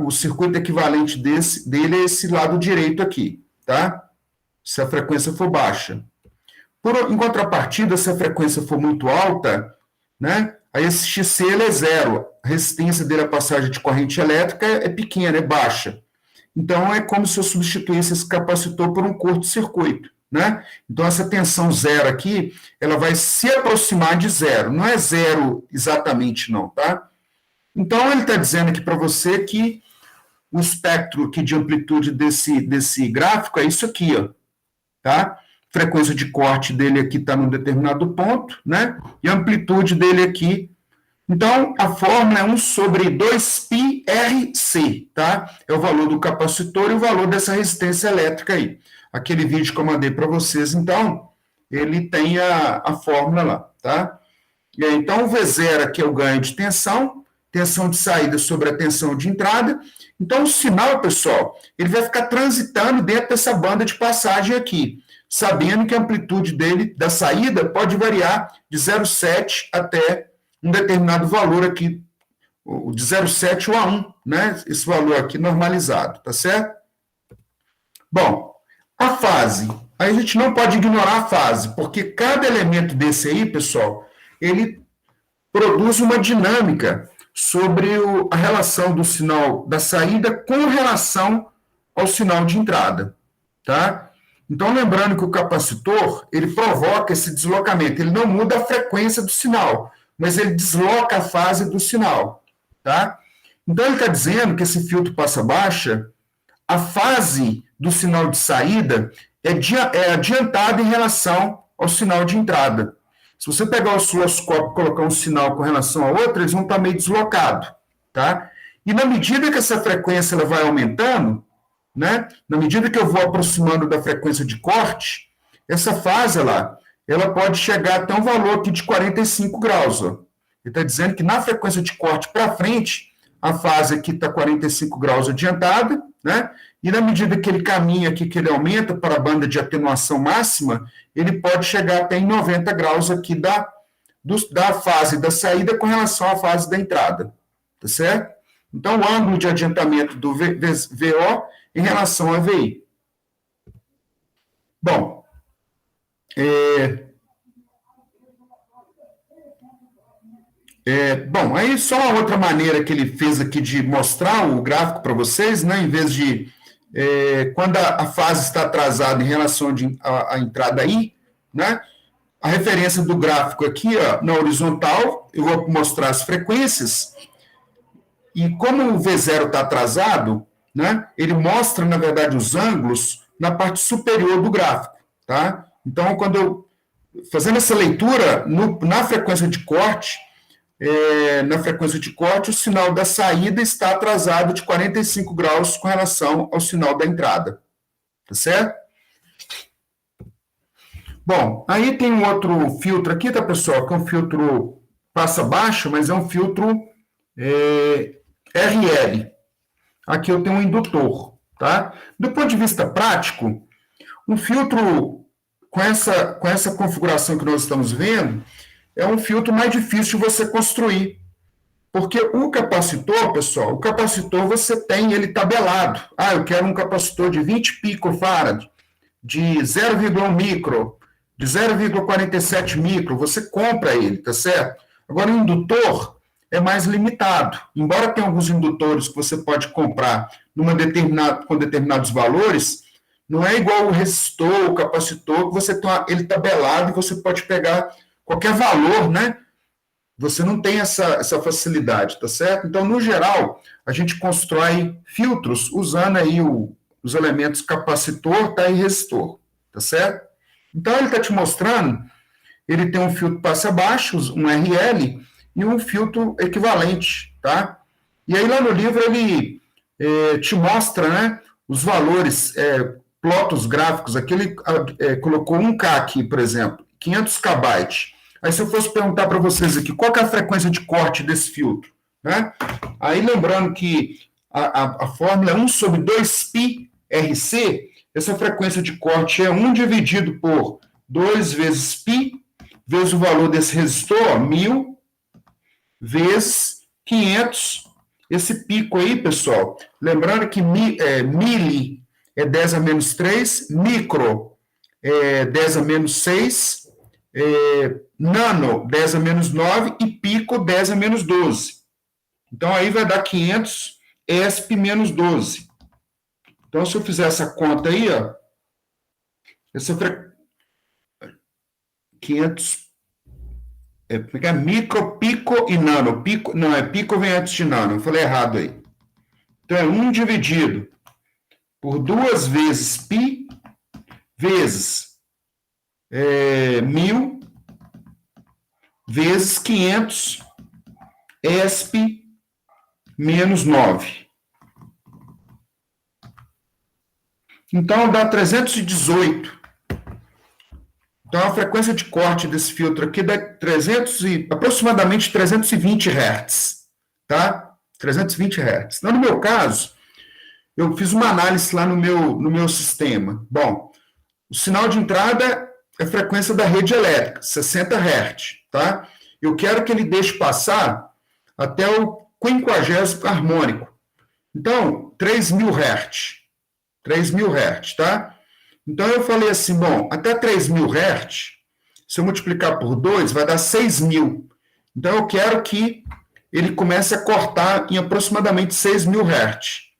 o circuito equivalente dele é esse lado direito aqui, tá? Se a frequência for baixa. Em contrapartida, se a frequência for muito alta, né, aí esse XC ele é zero. A resistência dele à passagem de corrente elétrica é pequena, é baixa. Então, é como se eu substituísse esse capacitor por um curto-circuito, né? Então, essa tensão zero aqui, ela vai se aproximar de zero. Não é zero exatamente, não, tá? Então, ele está dizendo aqui para você que o espectro aqui de amplitude desse gráfico é isso aqui, ó, tá? Frequência de corte dele aqui está num determinado ponto, né? E a amplitude dele aqui. Então, a fórmula é 1 sobre 2πRC, tá? É o valor do capacitor e o valor dessa resistência elétrica aí. Aquele vídeo que eu mandei para vocês, então, ele tem a fórmula lá, tá? E aí, então, o V0 aqui é o ganho de tensão de saída sobre a tensão de entrada. Então, o sinal, pessoal, ele vai ficar transitando dentro dessa banda de passagem aqui, sabendo que a amplitude dele, da saída, pode variar de 0,7 até um determinado valor aqui, de 0,7 ou a 1, né? Esse valor aqui normalizado, tá certo? Bom, a fase. Aí a gente não pode ignorar a fase, porque cada elemento desse aí, pessoal, ele produz uma dinâmica sobre a relação do sinal da saída com relação ao sinal de entrada, tá? Então, lembrando que o capacitor, ele provoca esse deslocamento, ele não muda a frequência do sinal, mas ele desloca a fase do sinal, tá? Então, ele está dizendo que esse filtro passa baixa, a fase do sinal de saída é adiantada em relação ao sinal de entrada. Se você pegar o osciloscópio e colocar um sinal com relação a outro, eles vão estar meio deslocados, tá? E na medida que essa frequência ela vai aumentando, né? Na medida que eu vou aproximando da frequência de corte, essa fase ela pode chegar até um valor aqui de 45 graus. Ó. Ele está dizendo que na frequência de corte para frente, a fase aqui está 45 graus adiantada, né? E na medida que ele caminha aqui, que ele aumenta para a banda de atenuação máxima, ele pode chegar até em 90 graus aqui da fase da saída com relação à fase da entrada, tá certo? Então, o ângulo de adiantamento do VO em relação a VI. Bom, bom, aí só uma outra maneira que ele fez aqui de mostrar o gráfico para vocês, né, em vez de quando a fase está atrasada em relação à entrada I, né, a referência do gráfico aqui, ó, na horizontal, eu vou mostrar as frequências, e como o V0 está atrasado, né, ele mostra, na verdade, os ângulos na parte superior do gráfico, tá? Então, quando eu, fazendo essa leitura, na frequência de corte, o sinal da saída está atrasado de 45 graus com relação ao sinal da entrada. Tá certo? Bom, aí tem um outro filtro aqui, tá, pessoal? Que é um filtro passa baixo, mas é um filtro RL. Aqui eu tenho um indutor, tá? Do ponto de vista prático, um filtro com essa configuração que nós estamos vendo, é um filtro mais difícil de você construir. Porque o capacitor, pessoal, você tem ele tabelado. Ah, eu quero um capacitor de 20 picofarad, de 0,1 micro, de 0,47 micro, você compra ele, tá certo? Agora, o indutor é mais limitado. Embora tenha alguns indutores que você pode comprar com determinados valores, Não é igual o resistor, o capacitor, que você tem ele tabelado e você pode pegar qualquer valor, né? Você não tem essa facilidade, tá certo? Então, no geral, a gente constrói filtros usando aí os elementos capacitor, tá, e resistor, tá certo? Então, ele está te mostrando, ele tem um filtro passa baixo, um RL, e um filtro equivalente, tá? E aí, lá no livro, ele te mostra, né, os valores, plotos gráficos. Aqui ele colocou 1K aqui, por exemplo, 500 KB. Aí, se eu fosse perguntar para vocês aqui, qual que é a frequência de corte desse filtro? Né? Aí, lembrando que a fórmula é 1 sobre 2π RC, essa frequência de corte é 1 dividido por 2 vezes π, vezes o valor desse resistor, 1000, vezes 500. Esse pico aí, pessoal, lembrando que mili é 10 a menos 3, micro é 10 a menos 6, nano 10 a menos 9 e pico 10 a menos 12. Então, aí vai dar 500 ESP menos 12. Então, se eu fizer essa conta aí, ó, essa 500 pegar micro, pico e nano. Pico, não, pico vem antes de nano. Eu falei errado aí. Então, é 1 dividido por 2 vezes π, vezes 1000, vezes 500, ESP menos 9. Então, dá 318. Então, a frequência de corte desse filtro aqui dá aproximadamente 320 Hz, tá? 320 Hz. Então, no meu caso, eu fiz uma análise lá no meu sistema. Bom, o sinal de entrada é a frequência da rede elétrica, 60 Hz, tá? Eu quero que ele deixe passar até o 50º harmônico. Então, 3.000 Hz. 3.000 Hz, tá? Então, eu falei assim, bom, até 3.000 Hz, se eu multiplicar por 2, vai dar 6.000. Então, eu quero que ele comece a cortar em aproximadamente 6.000 Hz.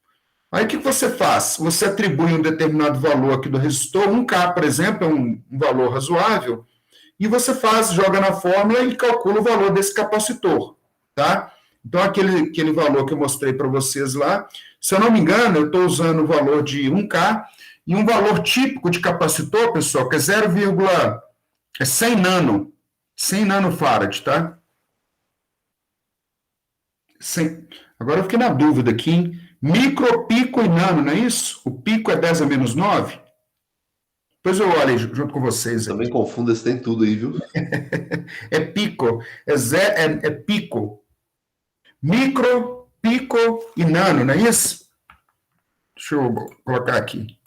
Aí, o que você faz? Você atribui um determinado valor aqui do resistor, 1K, por exemplo, é um valor razoável, e você joga na fórmula e calcula o valor desse capacitor, tá? Então, aquele valor que eu mostrei para vocês lá, se eu não me engano, eu estou usando o valor de 1K, e um valor típico de capacitor, pessoal, que é 100 nano, 100 nanofarad, tá? 100. Agora eu fiquei na dúvida aqui, hein? Micro, pico e nano, não é isso? O pico é 10 a menos 9? Depois eu olho junto com vocês. Também confundo, esse tem tudo aí, viu? É pico, é pico. Micro, pico e nano, não é isso? Deixa eu colocar aqui.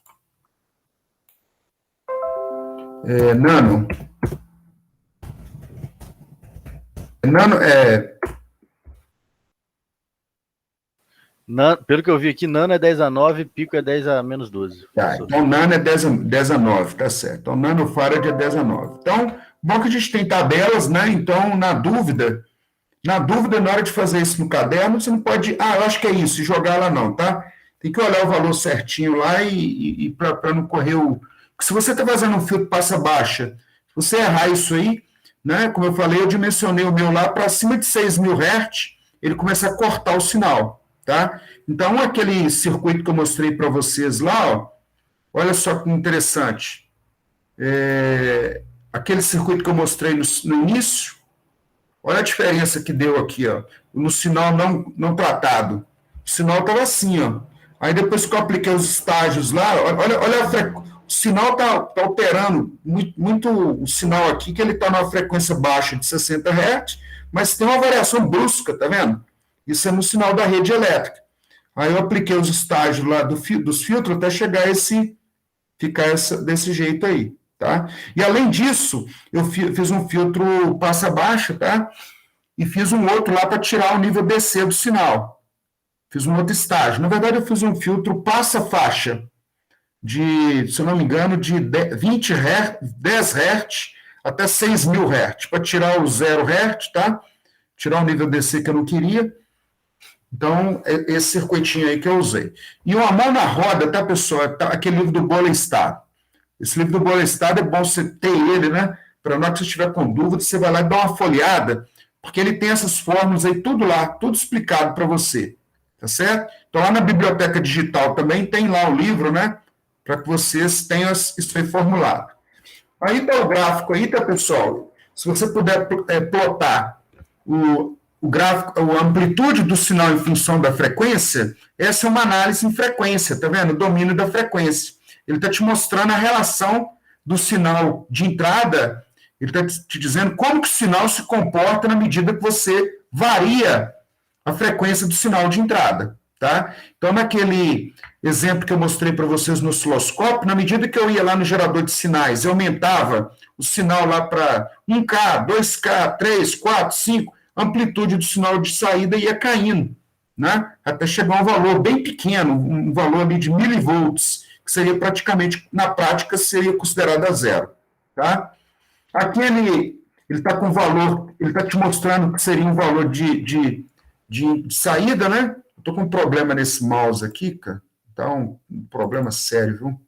Nano. Nano Pelo que eu vi aqui, nano é 10 a 9, pico é 10 a menos 12. Tá, então nano é 10 a 9, tá certo. Então nanofarad é 10 a 9. Então, bom que a gente tem tabelas, né? Então, na dúvida, na hora de fazer isso no caderno, você não pode, eu acho que é isso, e jogar lá não, tá? Tem que olhar o valor certinho lá e para não correr o... Porque se você está fazendo um filtro passa baixa, se você errar isso aí, né? Como eu falei, eu dimensionei o meu lá para acima de 6.000 Hz, ele começa a cortar o sinal. Tá? Então, aquele circuito que eu mostrei para vocês lá, ó, olha só que interessante. Aquele circuito que eu mostrei no início, olha a diferença que deu aqui, ó, no sinal não tratado. O sinal estava assim, ó. Aí depois que eu apliquei os estágios lá, olha o sinal está alterando muito o sinal aqui, que ele está numa frequência baixa de 60 Hz, mas tem uma variação brusca, tá vendo? Isso é no sinal da rede elétrica. Aí eu apliquei os estágios lá dos filtros até chegar ficar desse jeito aí, tá? E além disso, eu fiz um filtro passa baixa, tá? E fiz um outro lá para tirar o nível DC do sinal. Fiz um outro estágio. Na verdade, eu fiz um filtro passa faixa se eu não me engano, de 20 Hz, 10 Hz até 6.000 Hz, para tirar o 0 Hz, tá? Tirar o nível DC que eu não queria. Então, esse circuitinho aí que eu usei. E uma mão na roda, tá, pessoal? Tá, aquele livro do Bolenstad. Esse livro do Bolenstad é bom você ter ele, né? Para na hora que você estiver com dúvida, você vai lá e dá uma folheada, porque ele tem essas fórmulas aí, tudo lá, tudo explicado para você. Tá certo? Então, lá na biblioteca digital também tem lá o livro, né? Para que vocês tenham isso aí formulado. Aí tá o gráfico aí, tá, pessoal? Se você puder plotar o gráfico, a amplitude do sinal em função da frequência, essa é uma análise em frequência, tá vendo? O domínio da frequência. Ele está te mostrando a relação do sinal de entrada, ele está te dizendo como que o sinal se comporta na medida que você varia a frequência do sinal de entrada, tá? Então, naquele exemplo que eu mostrei para vocês no osciloscópio, na medida que eu ia lá no gerador de sinais, eu aumentava o sinal lá para 1K, 2K, 3, 4, 5, a amplitude do sinal de saída ia caindo, né? Até chegar a um valor bem pequeno, um valor ali de milivolts, que seria praticamente, na prática, seria considerado a zero, tá? Aqui ele está com valor, ele está te mostrando que seria um valor de saída, né? Estou com um problema nesse mouse aqui, cara. Tá um problema sério, viu?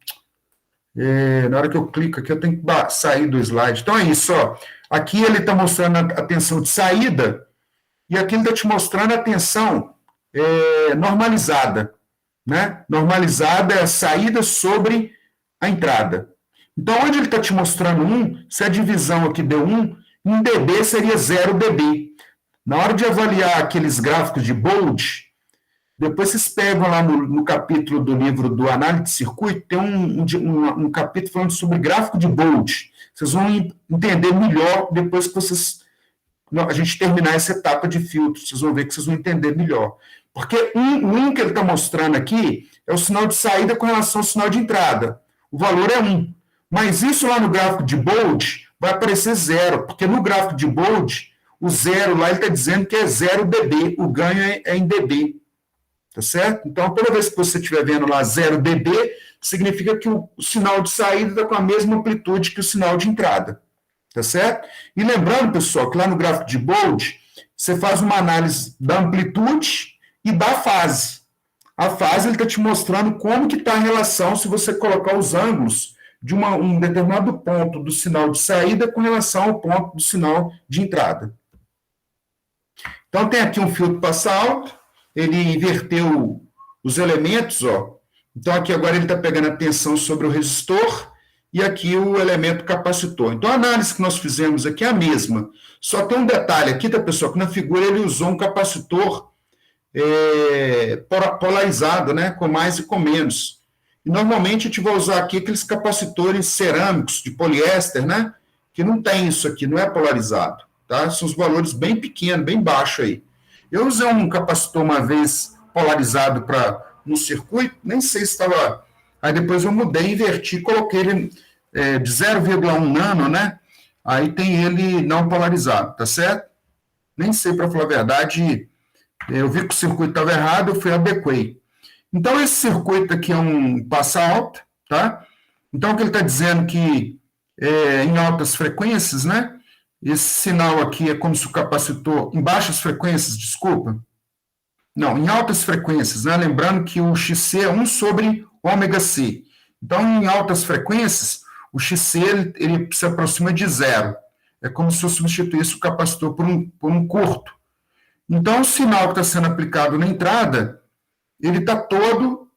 Na hora que eu clico aqui, eu tenho que sair do slide. Então é isso, ó. Aqui ele está mostrando a tensão de saída e aqui ele está te mostrando a tensão normalizada, né? Normalizada é a saída sobre a entrada. Então, onde ele está te mostrando 1, se a divisão aqui deu 1, em dB seria 0 dB. Na hora de avaliar aqueles gráficos de Bold, depois vocês pegam lá no capítulo do livro do Análise de Circuito, tem um capítulo falando sobre gráfico de Bold. Vocês vão entender melhor depois que a gente terminar essa etapa de filtro. Vocês vão ver que vocês vão entender melhor. Porque o 1 que ele está mostrando aqui é o sinal de saída com relação ao sinal de entrada. O valor é 1. Mas isso lá no gráfico de Bold vai aparecer 0, porque no gráfico de Bold, o 0 lá ele está dizendo que é 0 dB, o ganho é em dB. Tá certo? Então, toda vez que você estiver vendo lá 0 dB, significa que o sinal de saída está com a mesma amplitude que o sinal de entrada. Tá certo? E lembrando, pessoal, que lá no gráfico de Bold, você faz uma análise da amplitude e da fase. A fase ele está te mostrando como que está a relação se você colocar os ângulos de um determinado ponto do sinal de saída com relação ao ponto do sinal de entrada. Então, tem aqui um filtro passa alto, ele inverteu os elementos, ó. Então, aqui agora ele está pegando a tensão sobre o resistor e aqui o elemento capacitor. Então, a análise que nós fizemos aqui é a mesma. Só tem um detalhe aqui, tá, pessoal, que na figura ele usou um capacitor polarizado, né, com mais e com menos. E normalmente a gente vai usar aqui aqueles capacitores cerâmicos de poliéster, né, que não tem isso aqui, não é polarizado, tá? São os valores bem pequenos, bem baixos aí. Eu usei um capacitor uma vez polarizado no circuito, nem sei se estava... Aí depois eu mudei, inverti, coloquei ele de 0,1 nano, né? Aí tem ele não polarizado, tá certo? Nem sei, para falar a verdade, eu vi que o circuito estava errado, eu fui adequei. Então, esse circuito aqui é um passa alto, tá? Então, o que ele está dizendo que em altas frequências, né? Esse sinal aqui é como se o capacitor... Em baixas frequências, desculpa. Não, em altas frequências, né? Lembrando que o XC é 1 sobre ômega C. Então, em altas frequências, o XC ele se aproxima de 0. É como se eu substituísse o capacitor por um curto. Então, o sinal que está sendo aplicado na entrada, ele está todo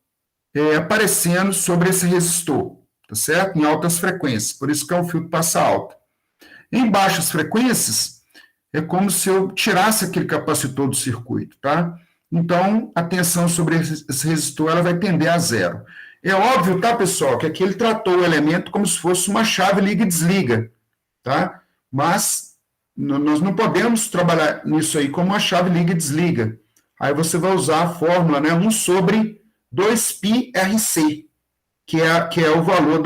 aparecendo sobre esse resistor, tá certo? Em altas frequências, por isso que é um filtro passa alto. Em baixas frequências, é como se eu tirasse aquele capacitor do circuito, tá? Então, a tensão sobre esse resistor ela vai tender a 0. É óbvio, tá, pessoal, que aqui ele tratou o elemento como se fosse uma chave liga e desliga, tá? Mas nós não podemos trabalhar nisso aí como uma chave liga e desliga. Aí você vai usar a fórmula, né, 1 sobre 2πRC, que é o valor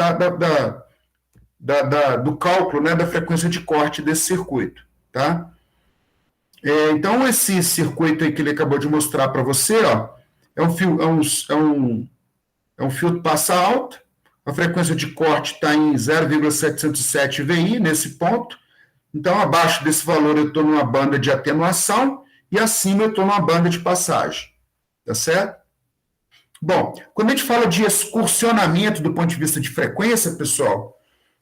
do cálculo, né, da frequência de corte desse circuito, tá? Então, esse circuito aí que ele acabou de mostrar para você, ó, é um filtro passa alto, a frequência de corte está em 0,707 VI, nesse ponto. Então, abaixo desse valor eu estou numa banda de atenuação e acima eu estou numa banda de passagem. tá certo? Bom, quando a gente fala de excursionamento do ponto de vista de frequência, pessoal,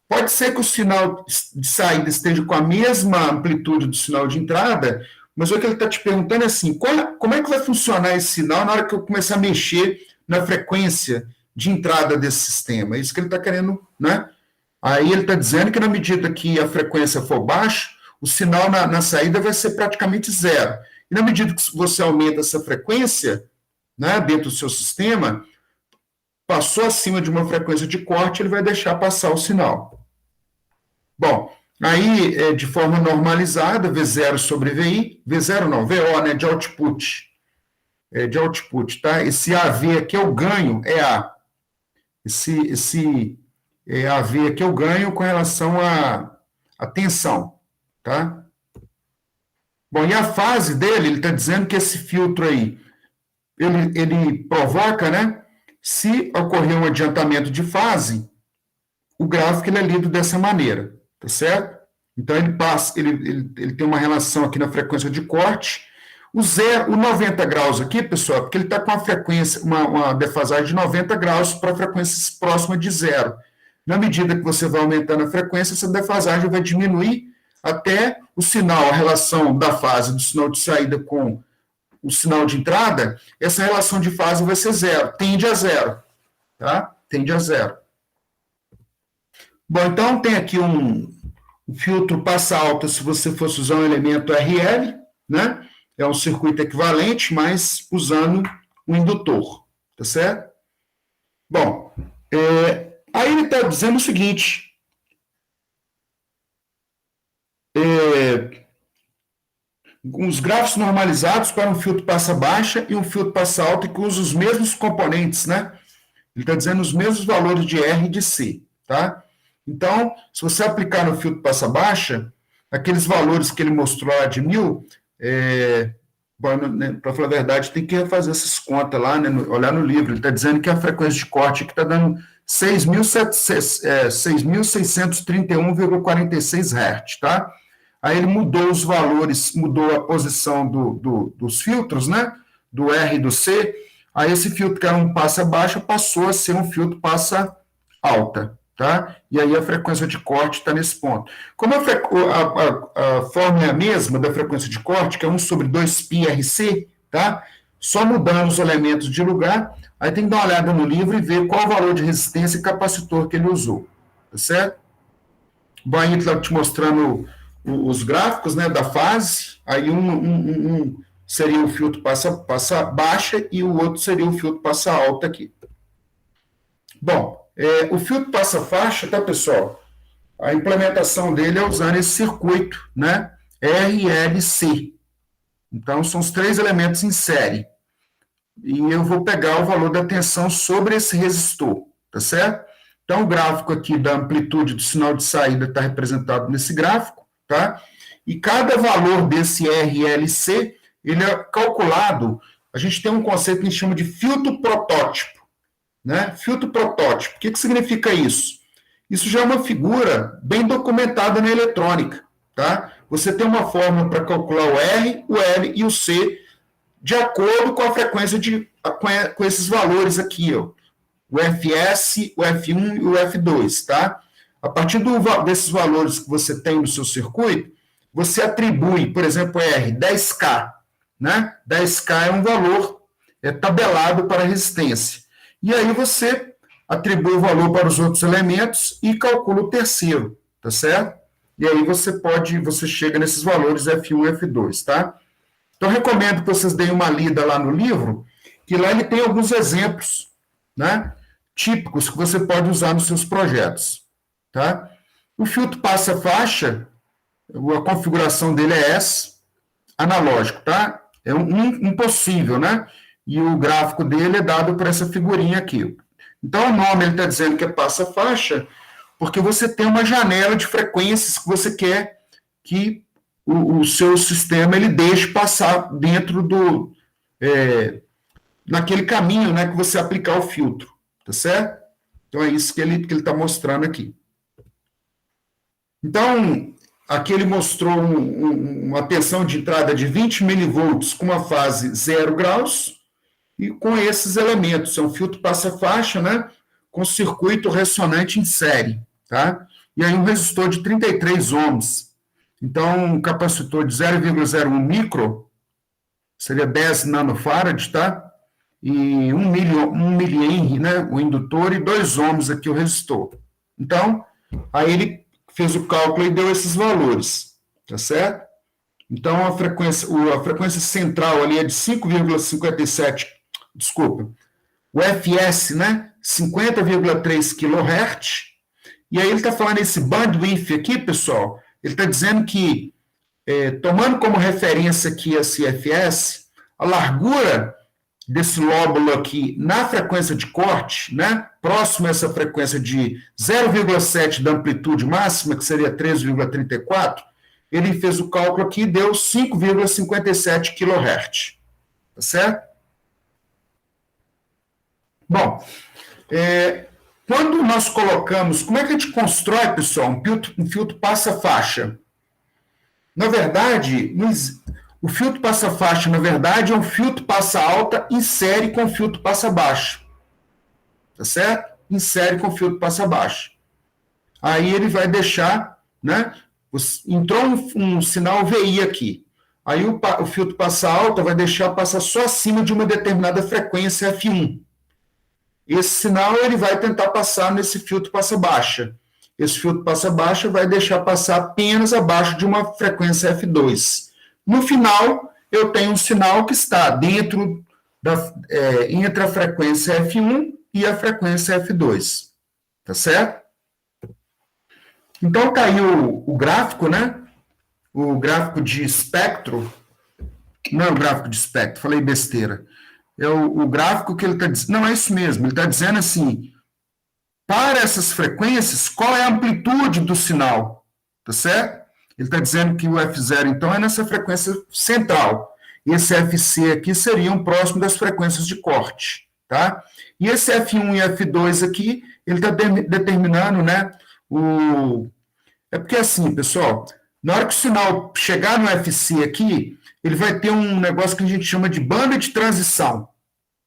pode ser que o sinal de saída esteja com a mesma amplitude do sinal de entrada, mas o que ele está te perguntando é assim, como é que vai funcionar esse sinal na hora que eu começar a mexer na frequência de entrada desse sistema? É isso que ele está querendo, né? Aí ele está dizendo que na medida que a frequência for baixa, o sinal na saída vai ser praticamente zero. E na medida que você aumenta essa frequência, né, dentro do seu sistema, passou acima de uma frequência de corte, ele vai deixar passar o sinal. Bom, aí, de forma normalizada, V0 sobre VI, V0 não, VO, né, de output. De output, tá? Esse AV aqui é o ganho, é A. Esse AV aqui é o ganho com relação à tensão, tá? Bom, e a fase dele, ele está dizendo que esse filtro aí, ele provoca, né? Se ocorrer um adiantamento de fase, o gráfico ele é lido dessa maneira, tá certo? Então, ele tem uma relação aqui na frequência de corte. O 90 graus aqui, pessoal, porque ele está com uma defasagem de 90 graus para frequências próximas de zero. Na medida que você vai aumentando a frequência, essa defasagem vai diminuir até o sinal, a relação da fase do sinal de saída com o sinal de entrada, essa relação de fase vai ser zero, tende a zero, tá? Tende a zero. Bom, então tem aqui um filtro passa alta se você fosse usar um elemento RL, né? É um circuito equivalente, mas usando um indutor, tá certo? Bom, aí ele está dizendo o seguinte, os gráficos normalizados para um filtro passa baixa e um filtro passa alta que usa os mesmos componentes, né? Ele está dizendo os mesmos valores de R e de C, tá? Então, se você aplicar no filtro passa baixa, aqueles valores que ele mostrou lá de 1000, para falar a verdade, tem que refazer essas contas lá, né, olhar no livro. Ele está dizendo que a frequência de corte aqui está dando 6.631,46 Hz, tá? Aí ele mudou os valores, mudou a posição dos filtros, né? Do R e do C. Aí esse filtro que era um passa baixa passou a ser um filtro passa alta, tá? E aí a frequência de corte está nesse ponto. Como a fórmula é a mesma da frequência de corte, que é 1 sobre 2πRC, tá? Só mudando os elementos de lugar, aí tem que dar uma olhada no livro e ver qual o valor de resistência e capacitor que ele usou, tá certo? Bom, aí ele está te mostrando os gráficos, né, da fase, aí um seria o filtro passa baixa e o outro seria o filtro passa alta aqui. Bom, o filtro passa faixa, tá, pessoal? A implementação dele é usando esse circuito, né, RLC. Então, são os 3 elementos em série. E eu vou pegar o valor da tensão sobre esse resistor, tá certo? Então, o gráfico aqui da amplitude do sinal de saída está representado nesse gráfico, tá? E cada valor desse RLC, ele é calculado, a gente tem um conceito que a gente chama de filtro protótipo, né? Filtro protótipo. O que significa isso? Isso já é uma figura bem documentada na eletrônica, tá? Você tem uma fórmula para calcular o R, o L e o C de acordo com a frequência com esses valores aqui, ó. O FS, o F1 e o F2, tá? A partir desses valores que você tem no seu circuito, você atribui, por exemplo, R, 10K, né? 10K é um valor tabelado para a resistência. E aí você atribui o valor para os outros elementos e calcula o terceiro, tá certo? E aí você chega nesses valores F1 e F2, tá? Então, eu recomendo que vocês deem uma lida lá no livro, que lá ele tem alguns exemplos, né, típicos que você pode usar nos seus projetos, tá? O filtro passa-faixa, a configuração dele é essa, analógico, tá? É um possível, né? E o gráfico dele é dado por essa figurinha aqui. Então, o nome ele está dizendo que é passa-faixa, porque você tem uma janela de frequências que você quer que o seu sistema ele deixe passar dentro naquele caminho, né, que você aplicar o filtro, tá certo? Então, é isso que ele está mostrando aqui. Então, aqui ele mostrou uma tensão de entrada de 20 milivolts com uma fase 0 graus, e com esses elementos. É um filtro passa-faixa, né, com circuito ressonante em série, tá? E aí um resistor de 33 ohms. Então, um capacitor de 0,01 micro, seria 10 nanofarad, tá? E 1 milihenry, né, o indutor, e 2 ohms aqui o resistor. Então, aí ele fez o cálculo e deu esses valores, tá certo? Então, a frequência central ali é de 5,57, desculpa, o FS, né, 50,3 kHz, e aí ele está falando esse bandwidth aqui, pessoal, ele está dizendo que, tomando como referência aqui esse FS, a largura desse lóbulo aqui na frequência de corte, né, próximo a essa frequência de 0,7 da amplitude máxima, que seria 13,34, ele fez o cálculo aqui e deu 5,57 kHz. Tá certo? Bom, quando nós colocamos... Como é que a gente constrói, pessoal, um filtro passa-faixa? Na verdade, o filtro passa-faixa, na verdade, é um filtro passa-alta em série com filtro passa-baixa. Tá certo? Em série com filtro passa-baixa. Aí ele vai deixar, né? Entrou um sinal VI aqui. Aí o filtro passa-alta vai deixar passar só acima de uma determinada frequência F1. Esse sinal ele vai tentar passar nesse filtro passa-baixa. Esse filtro passa-baixa vai deixar passar apenas abaixo de uma frequência F2. No final, eu tenho um sinal que está dentro entre a frequência F1 e a frequência F2. Tá certo? Então, está aí o gráfico, né? O gráfico de espectro. Não é o gráfico de espectro, falei besteira. É o gráfico que ele está dizendo. Não, é isso mesmo. Ele está dizendo assim, para essas frequências, qual é a amplitude do sinal? Tá certo? Ele está dizendo que o F0, então, é nessa frequência central. E esse FC aqui seriam próximo das frequências de corte. Tá? E esse F1 e F2 aqui, ele está determinando, né, É porque assim, pessoal, na hora que o sinal chegar no FC aqui, ele vai ter um negócio que a gente chama de banda de transição.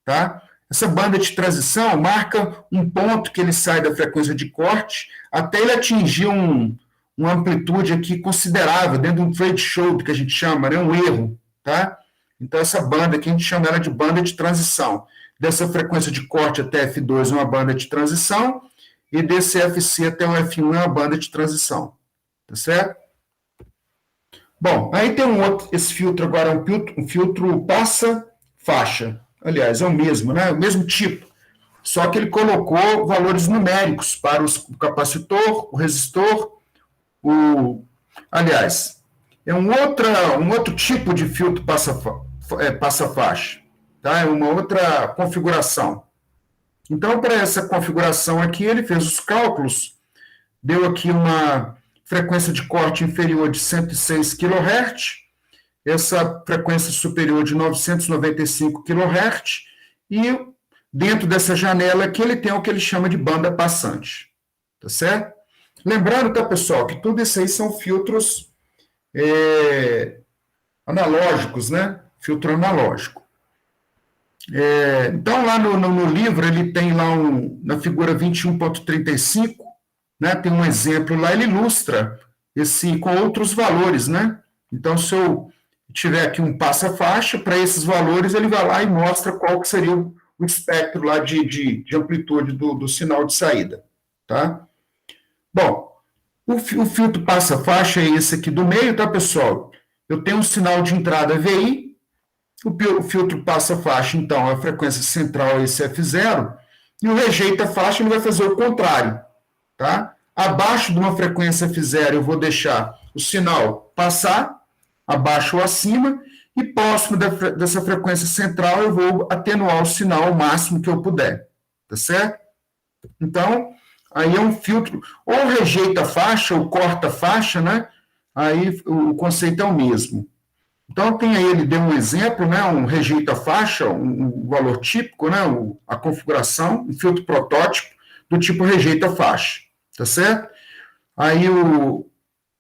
Tá? Essa banda de transição marca um ponto que ele sai da frequência de corte até ele atingir uma amplitude aqui considerável, dentro de um threshold que a gente chama, né, um erro. Tá? Então, essa banda aqui, a gente chama ela de banda de transição. Dessa frequência de corte até F2 é uma banda de transição, e desse FC até o F1 é uma banda de transição. Tá certo? Bom, aí tem esse filtro agora é um filtro passa-faixa. Aliás, é o mesmo, né? O mesmo tipo. Só que ele colocou valores numéricos para o capacitor, o resistor, Aliás, é um outro tipo de filtro passa-faixa. Tá? É uma outra configuração. Então, para essa configuração aqui, ele fez os cálculos, deu aqui uma frequência de corte inferior de 106 kHz, essa frequência superior de 995 kHz, e dentro dessa janela aqui ele tem o que ele chama de banda passante. Tá certo? Lembrando, tá, pessoal, que tudo isso aí são filtros analógicos, né? Filtro analógico. Então, lá no livro, ele tem lá na figura 21.35, né, tem um exemplo lá, ele ilustra com outros valores, né? Então, se eu tiver aqui um passa-faixa, para esses valores, ele vai lá e mostra qual que seria o espectro lá de amplitude do sinal de saída, tá? Bom, o filtro passa-faixa é esse aqui do meio, tá, pessoal? Eu tenho um sinal de entrada VI, o filtro passa-faixa, então, a frequência central é esse F0, e o rejeita-faixa ele vai fazer o contrário, tá? Abaixo de uma frequência F0 eu vou deixar o sinal passar, abaixo ou acima, e próximo dessa frequência central eu vou atenuar o sinal ao máximo que eu puder, tá certo? Então, aí é um filtro, ou rejeita-faixa, ou corta-faixa, né? Aí o conceito é o mesmo. Então, ele deu um exemplo, né, um rejeita-faixa, um valor típico, né, a configuração, um filtro protótipo do tipo rejeita-faixa, tá certo? Aí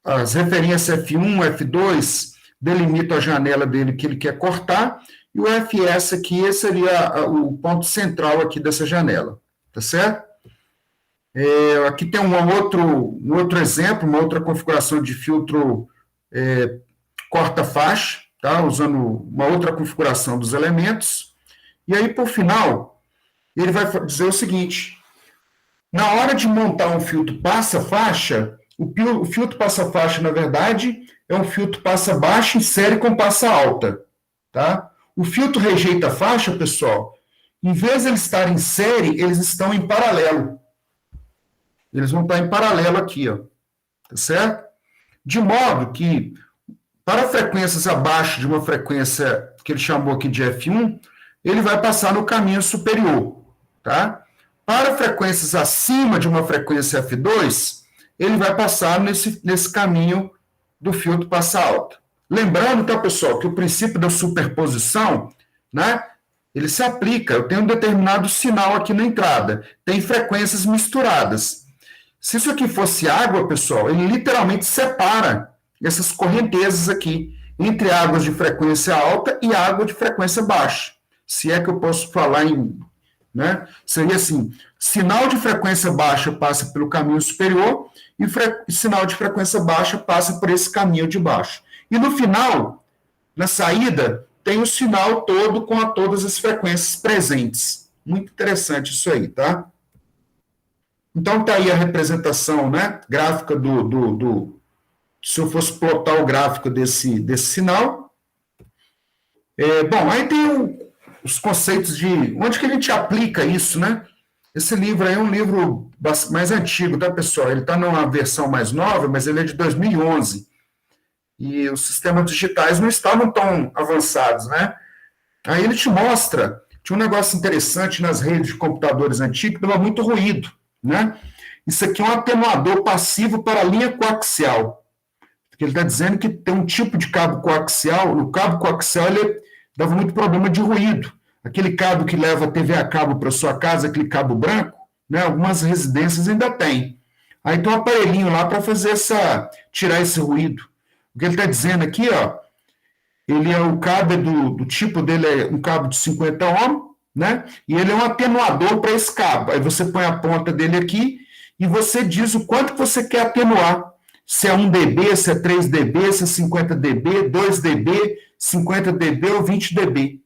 as referências F1, F2 delimitam a janela dele que ele quer cortar, e o FS aqui, esse seria o ponto central aqui dessa janela, tá certo? Aqui tem um outro exemplo, uma outra configuração de filtro corta-faixa, tá? Usando uma outra configuração dos elementos. E aí, por final, ele vai dizer o seguinte: na hora de montar um filtro passa-faixa, o filtro passa-faixa, na verdade, é um filtro passa-baixa em série com passa-alta, tá? O filtro rejeita-faixa, pessoal, em vez de eles estarem em série, eles estão em paralelo. Eles vão estar em paralelo aqui, ó, tá certo? De modo que, para frequências abaixo de uma frequência que ele chamou aqui de F1, ele vai passar no caminho superior, tá? Para frequências acima de uma frequência F2, ele vai passar nesse caminho do filtro passa-alta. Lembrando, tá, pessoal, que o princípio da superposição, né, ele se aplica. Eu tenho um determinado sinal aqui na entrada, tem frequências misturadas. Se isso aqui fosse água, pessoal, ele literalmente separa essas correntezas aqui entre águas de frequência alta e água de frequência baixa. Se é que eu posso falar em... né? Seria assim, sinal de frequência baixa passa pelo caminho superior e sinal de frequência baixa passa por esse caminho de baixo. E no final, na saída, tem o sinal todo com todas as frequências presentes. Muito interessante isso aí, tá? Então, está aí a representação, né, gráfica se eu fosse plotar o gráfico desse sinal. Bom, aí tem os conceitos de... onde que a gente aplica isso, né? Esse livro aí é um livro mais antigo, tá, pessoal? Ele está numa versão mais nova, mas ele é de 2011. E os sistemas digitais não estavam tão avançados, né? Aí ele te mostra... tinha um negócio interessante nas redes de computadores antigos, que dava muito ruído, né? Isso aqui é um atenuador passivo para a linha coaxial. Porque ele está dizendo que tem um tipo de cabo coaxial, no cabo coaxial ele dava muito problema de ruído. Aquele cabo que leva a TV a cabo para sua casa, aquele cabo branco, né? Algumas residências ainda tem. Aí tem um aparelhinho lá para tirar esse ruído. O que ele está dizendo aqui, ó, o cabo do tipo dele é um cabo de 50 ohms, né? E ele é um atenuador para esse cabo. Aí você põe a ponta dele aqui e você diz o quanto que você quer atenuar. Se é 1 dB, se é 3 dB, se é 50 dB, 2 dB, 50 dB ou 20 dB.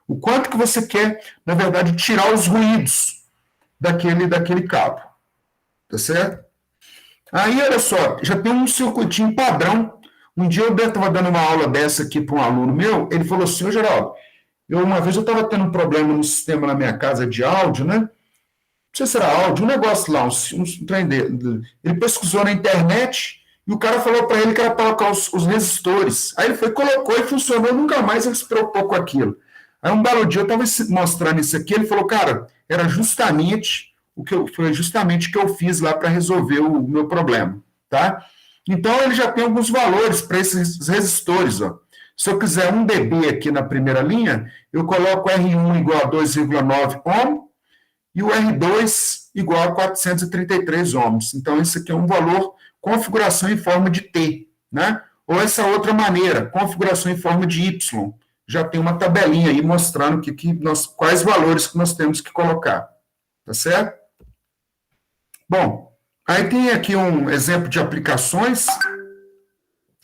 O quanto que você quer, na verdade, tirar os ruídos daquele cabo. Tá certo? Aí, olha só, já tem um circuitinho padrão. Um dia eu estava dando uma aula dessa aqui para um aluno meu, ele falou assim: ô Geraldo, uma vez eu estava tendo um problema no sistema na minha casa de áudio, né? Não sei se era áudio, um negócio lá, um trem dele. Ele pesquisou na internet e o cara falou para ele que era para colocar os resistores. Aí ele foi, colocou e funcionou, nunca mais ele se preocupou com aquilo. Aí um belo dia eu estava mostrando isso aqui, ele falou, cara, era justamente o que eu fiz lá para resolver o meu problema, tá? Então ele já tem alguns valores para esses resistores, ó. Se eu quiser 1 dB aqui na primeira linha, eu coloco R1 igual a 2,9 ohm e o R2 igual a 433 ohms. Então, esse aqui é um valor, configuração em forma de T, né? Ou essa outra maneira, configuração em forma de Y. Já tem uma tabelinha aí mostrando quais valores que nós temos que colocar. Tá certo? Bom, aí tem aqui um exemplo de aplicações.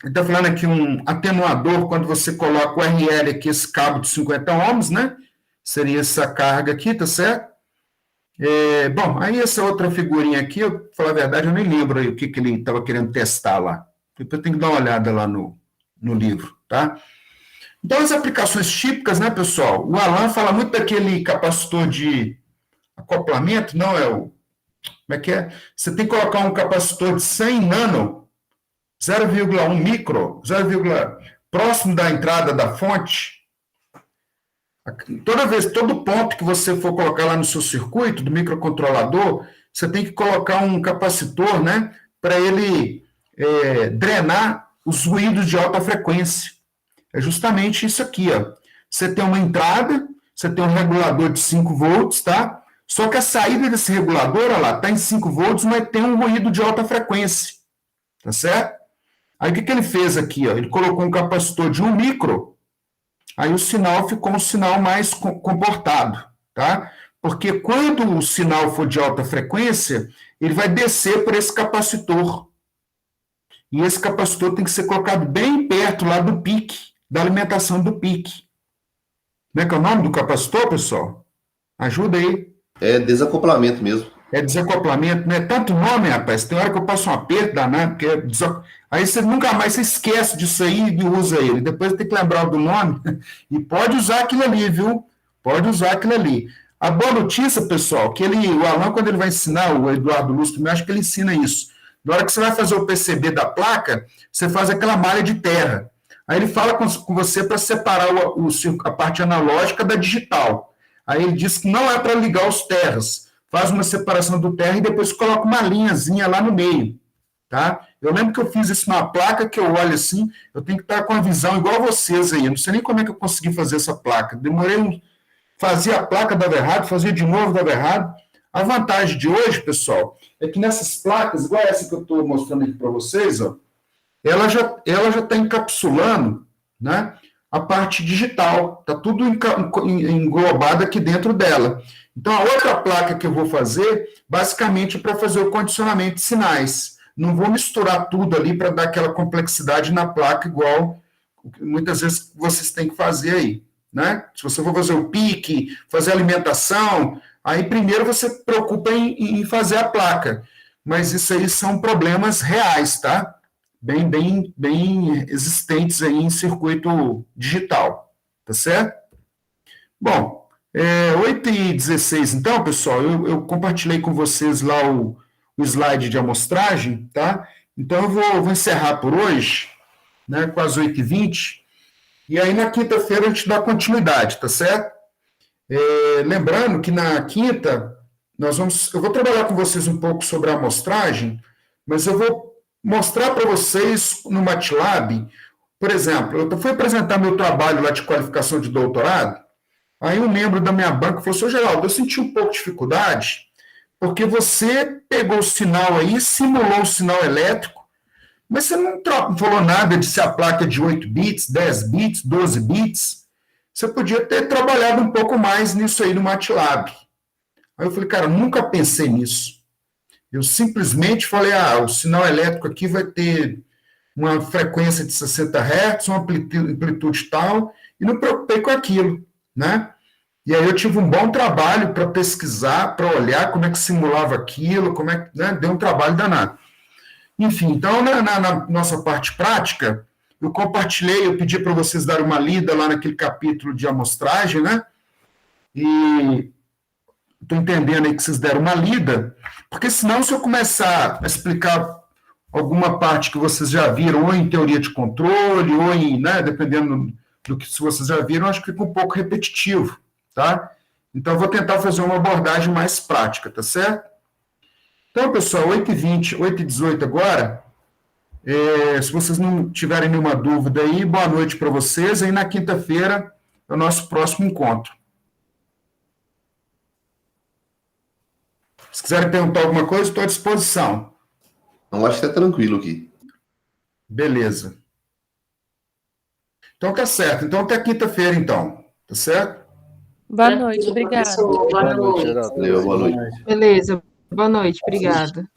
Ele está falando aqui um atenuador, quando você coloca o RL aqui, esse cabo de 50 ohms, né? Seria essa carga aqui, tá certo? Bom, aí essa outra figurinha aqui, eu falar a verdade, eu nem lembro aí o que ele estava querendo testar lá. Depois eu tenho que dar uma olhada lá no livro, tá? Então, as aplicações típicas, né, pessoal? O Alan fala muito daquele capacitor de acoplamento, não é o... Como é que é? Você tem que colocar um capacitor de 100 nano, 0,1 micro, próximo da entrada da fonte. Todo ponto que você for colocar lá no seu circuito do microcontrolador, você tem que colocar um capacitor, né, para ele drenar os ruídos de alta frequência. É justamente isso aqui, ó. Você tem uma entrada, você tem um regulador de 5 volts, tá? Só que a saída desse regulador, olha lá, está em 5 volts, mas tem um ruído de alta frequência. Tá certo? Aí o que ele fez aqui? Ó? Ele colocou um capacitor de 1 micro aí o sinal ficou um sinal mais comportado, tá? Porque quando o sinal for de alta frequência, ele vai descer por esse capacitor. E esse capacitor tem que ser colocado bem perto lá do pique, da alimentação do pique. Como é que é o nome do capacitor, pessoal? Ajuda aí. É desacoplamento mesmo. É desacoplamento, não é tanto nome, rapaz. Tem hora que eu passo um aperto danado, porque aí você nunca mais você esquece disso aí e usa ele. Depois tem que lembrar do nome e pode usar aquilo ali, viu? Pode usar aquilo ali. A boa notícia, pessoal, que o Alan, quando ele vai ensinar, o Eduardo Lúcio, eu acho que ele ensina isso. Na hora que você vai fazer o PCB da placa, você faz aquela malha de terra. Aí ele fala com você para separar a parte analógica da digital. Aí ele diz que não é para ligar os terras. Faz uma separação do terra e depois coloca uma linhazinha lá no meio. Tá? Eu lembro que eu fiz isso numa placa que eu olho assim, eu tenho que estar com a visão igual a vocês aí. Eu não sei nem como é que eu consegui fazer essa placa. Fazia a placa, dava errado, fazia de novo, dava errado. A vantagem de hoje, pessoal, é que nessas placas, igual essa que eu estou mostrando aqui para vocês, ó, ela já está encapsulando, né, a parte digital, está tudo englobado aqui dentro dela. Então, a outra placa que eu vou fazer, basicamente, é para fazer o condicionamento de sinais. Não vou misturar tudo ali para dar aquela complexidade na placa, igual muitas vezes vocês têm que fazer aí. Né? Se você for fazer o pique, fazer a alimentação, aí primeiro você preocupa em fazer a placa. Mas isso aí são problemas reais, tá? Bem existentes aí em circuito digital, tá certo? Bom, 8h16, então, pessoal, eu compartilhei com vocês lá o slide de amostragem, tá? Então, eu vou encerrar por hoje, né, com as 8h20, e aí na quinta-feira a gente dá continuidade, tá certo? Lembrando que na quinta, eu vou trabalhar com vocês um pouco sobre a amostragem, mas eu vou mostrar para vocês no MATLAB, por exemplo, eu fui apresentar meu trabalho lá de qualificação de doutorado, aí um membro da minha banca falou, Sr. Geraldo, eu senti um pouco de dificuldade, porque você pegou o sinal aí, simulou o sinal elétrico, mas você não falou nada de se a placa é de 8 bits, 10 bits, 12 bits, você podia ter trabalhado um pouco mais nisso aí no MATLAB. Aí eu falei, cara, nunca pensei nisso. Eu simplesmente falei, o sinal elétrico aqui vai ter uma frequência de 60 Hz, uma amplitude tal, e não me preocupei com aquilo, né? E aí eu tive um bom trabalho para pesquisar, para olhar como é que simulava aquilo, né? Deu um trabalho danado. Enfim, então, na nossa parte prática, eu pedi para vocês darem uma lida lá naquele capítulo de amostragem, né? E estou entendendo aí que vocês deram uma lida, porque senão, se eu começar a explicar alguma parte que vocês já viram, ou em teoria de controle, ou em, né, dependendo do que se vocês já viram, acho que fica um pouco repetitivo, tá? Então, eu vou tentar fazer uma abordagem mais prática, tá certo? Então, pessoal, 8h20, 8h18 agora, se vocês não tiverem nenhuma dúvida aí, boa noite para vocês, aí na quinta-feira é o nosso próximo encontro. Se quiserem perguntar alguma coisa, estou à disposição. Não, acho que está tranquilo aqui. Beleza. Então tá certo. Então até quinta-feira, então. Tá certo? Boa noite, obrigada. Boa noite, Geraldo. Valeu, boa noite. Beleza, boa noite, obrigada.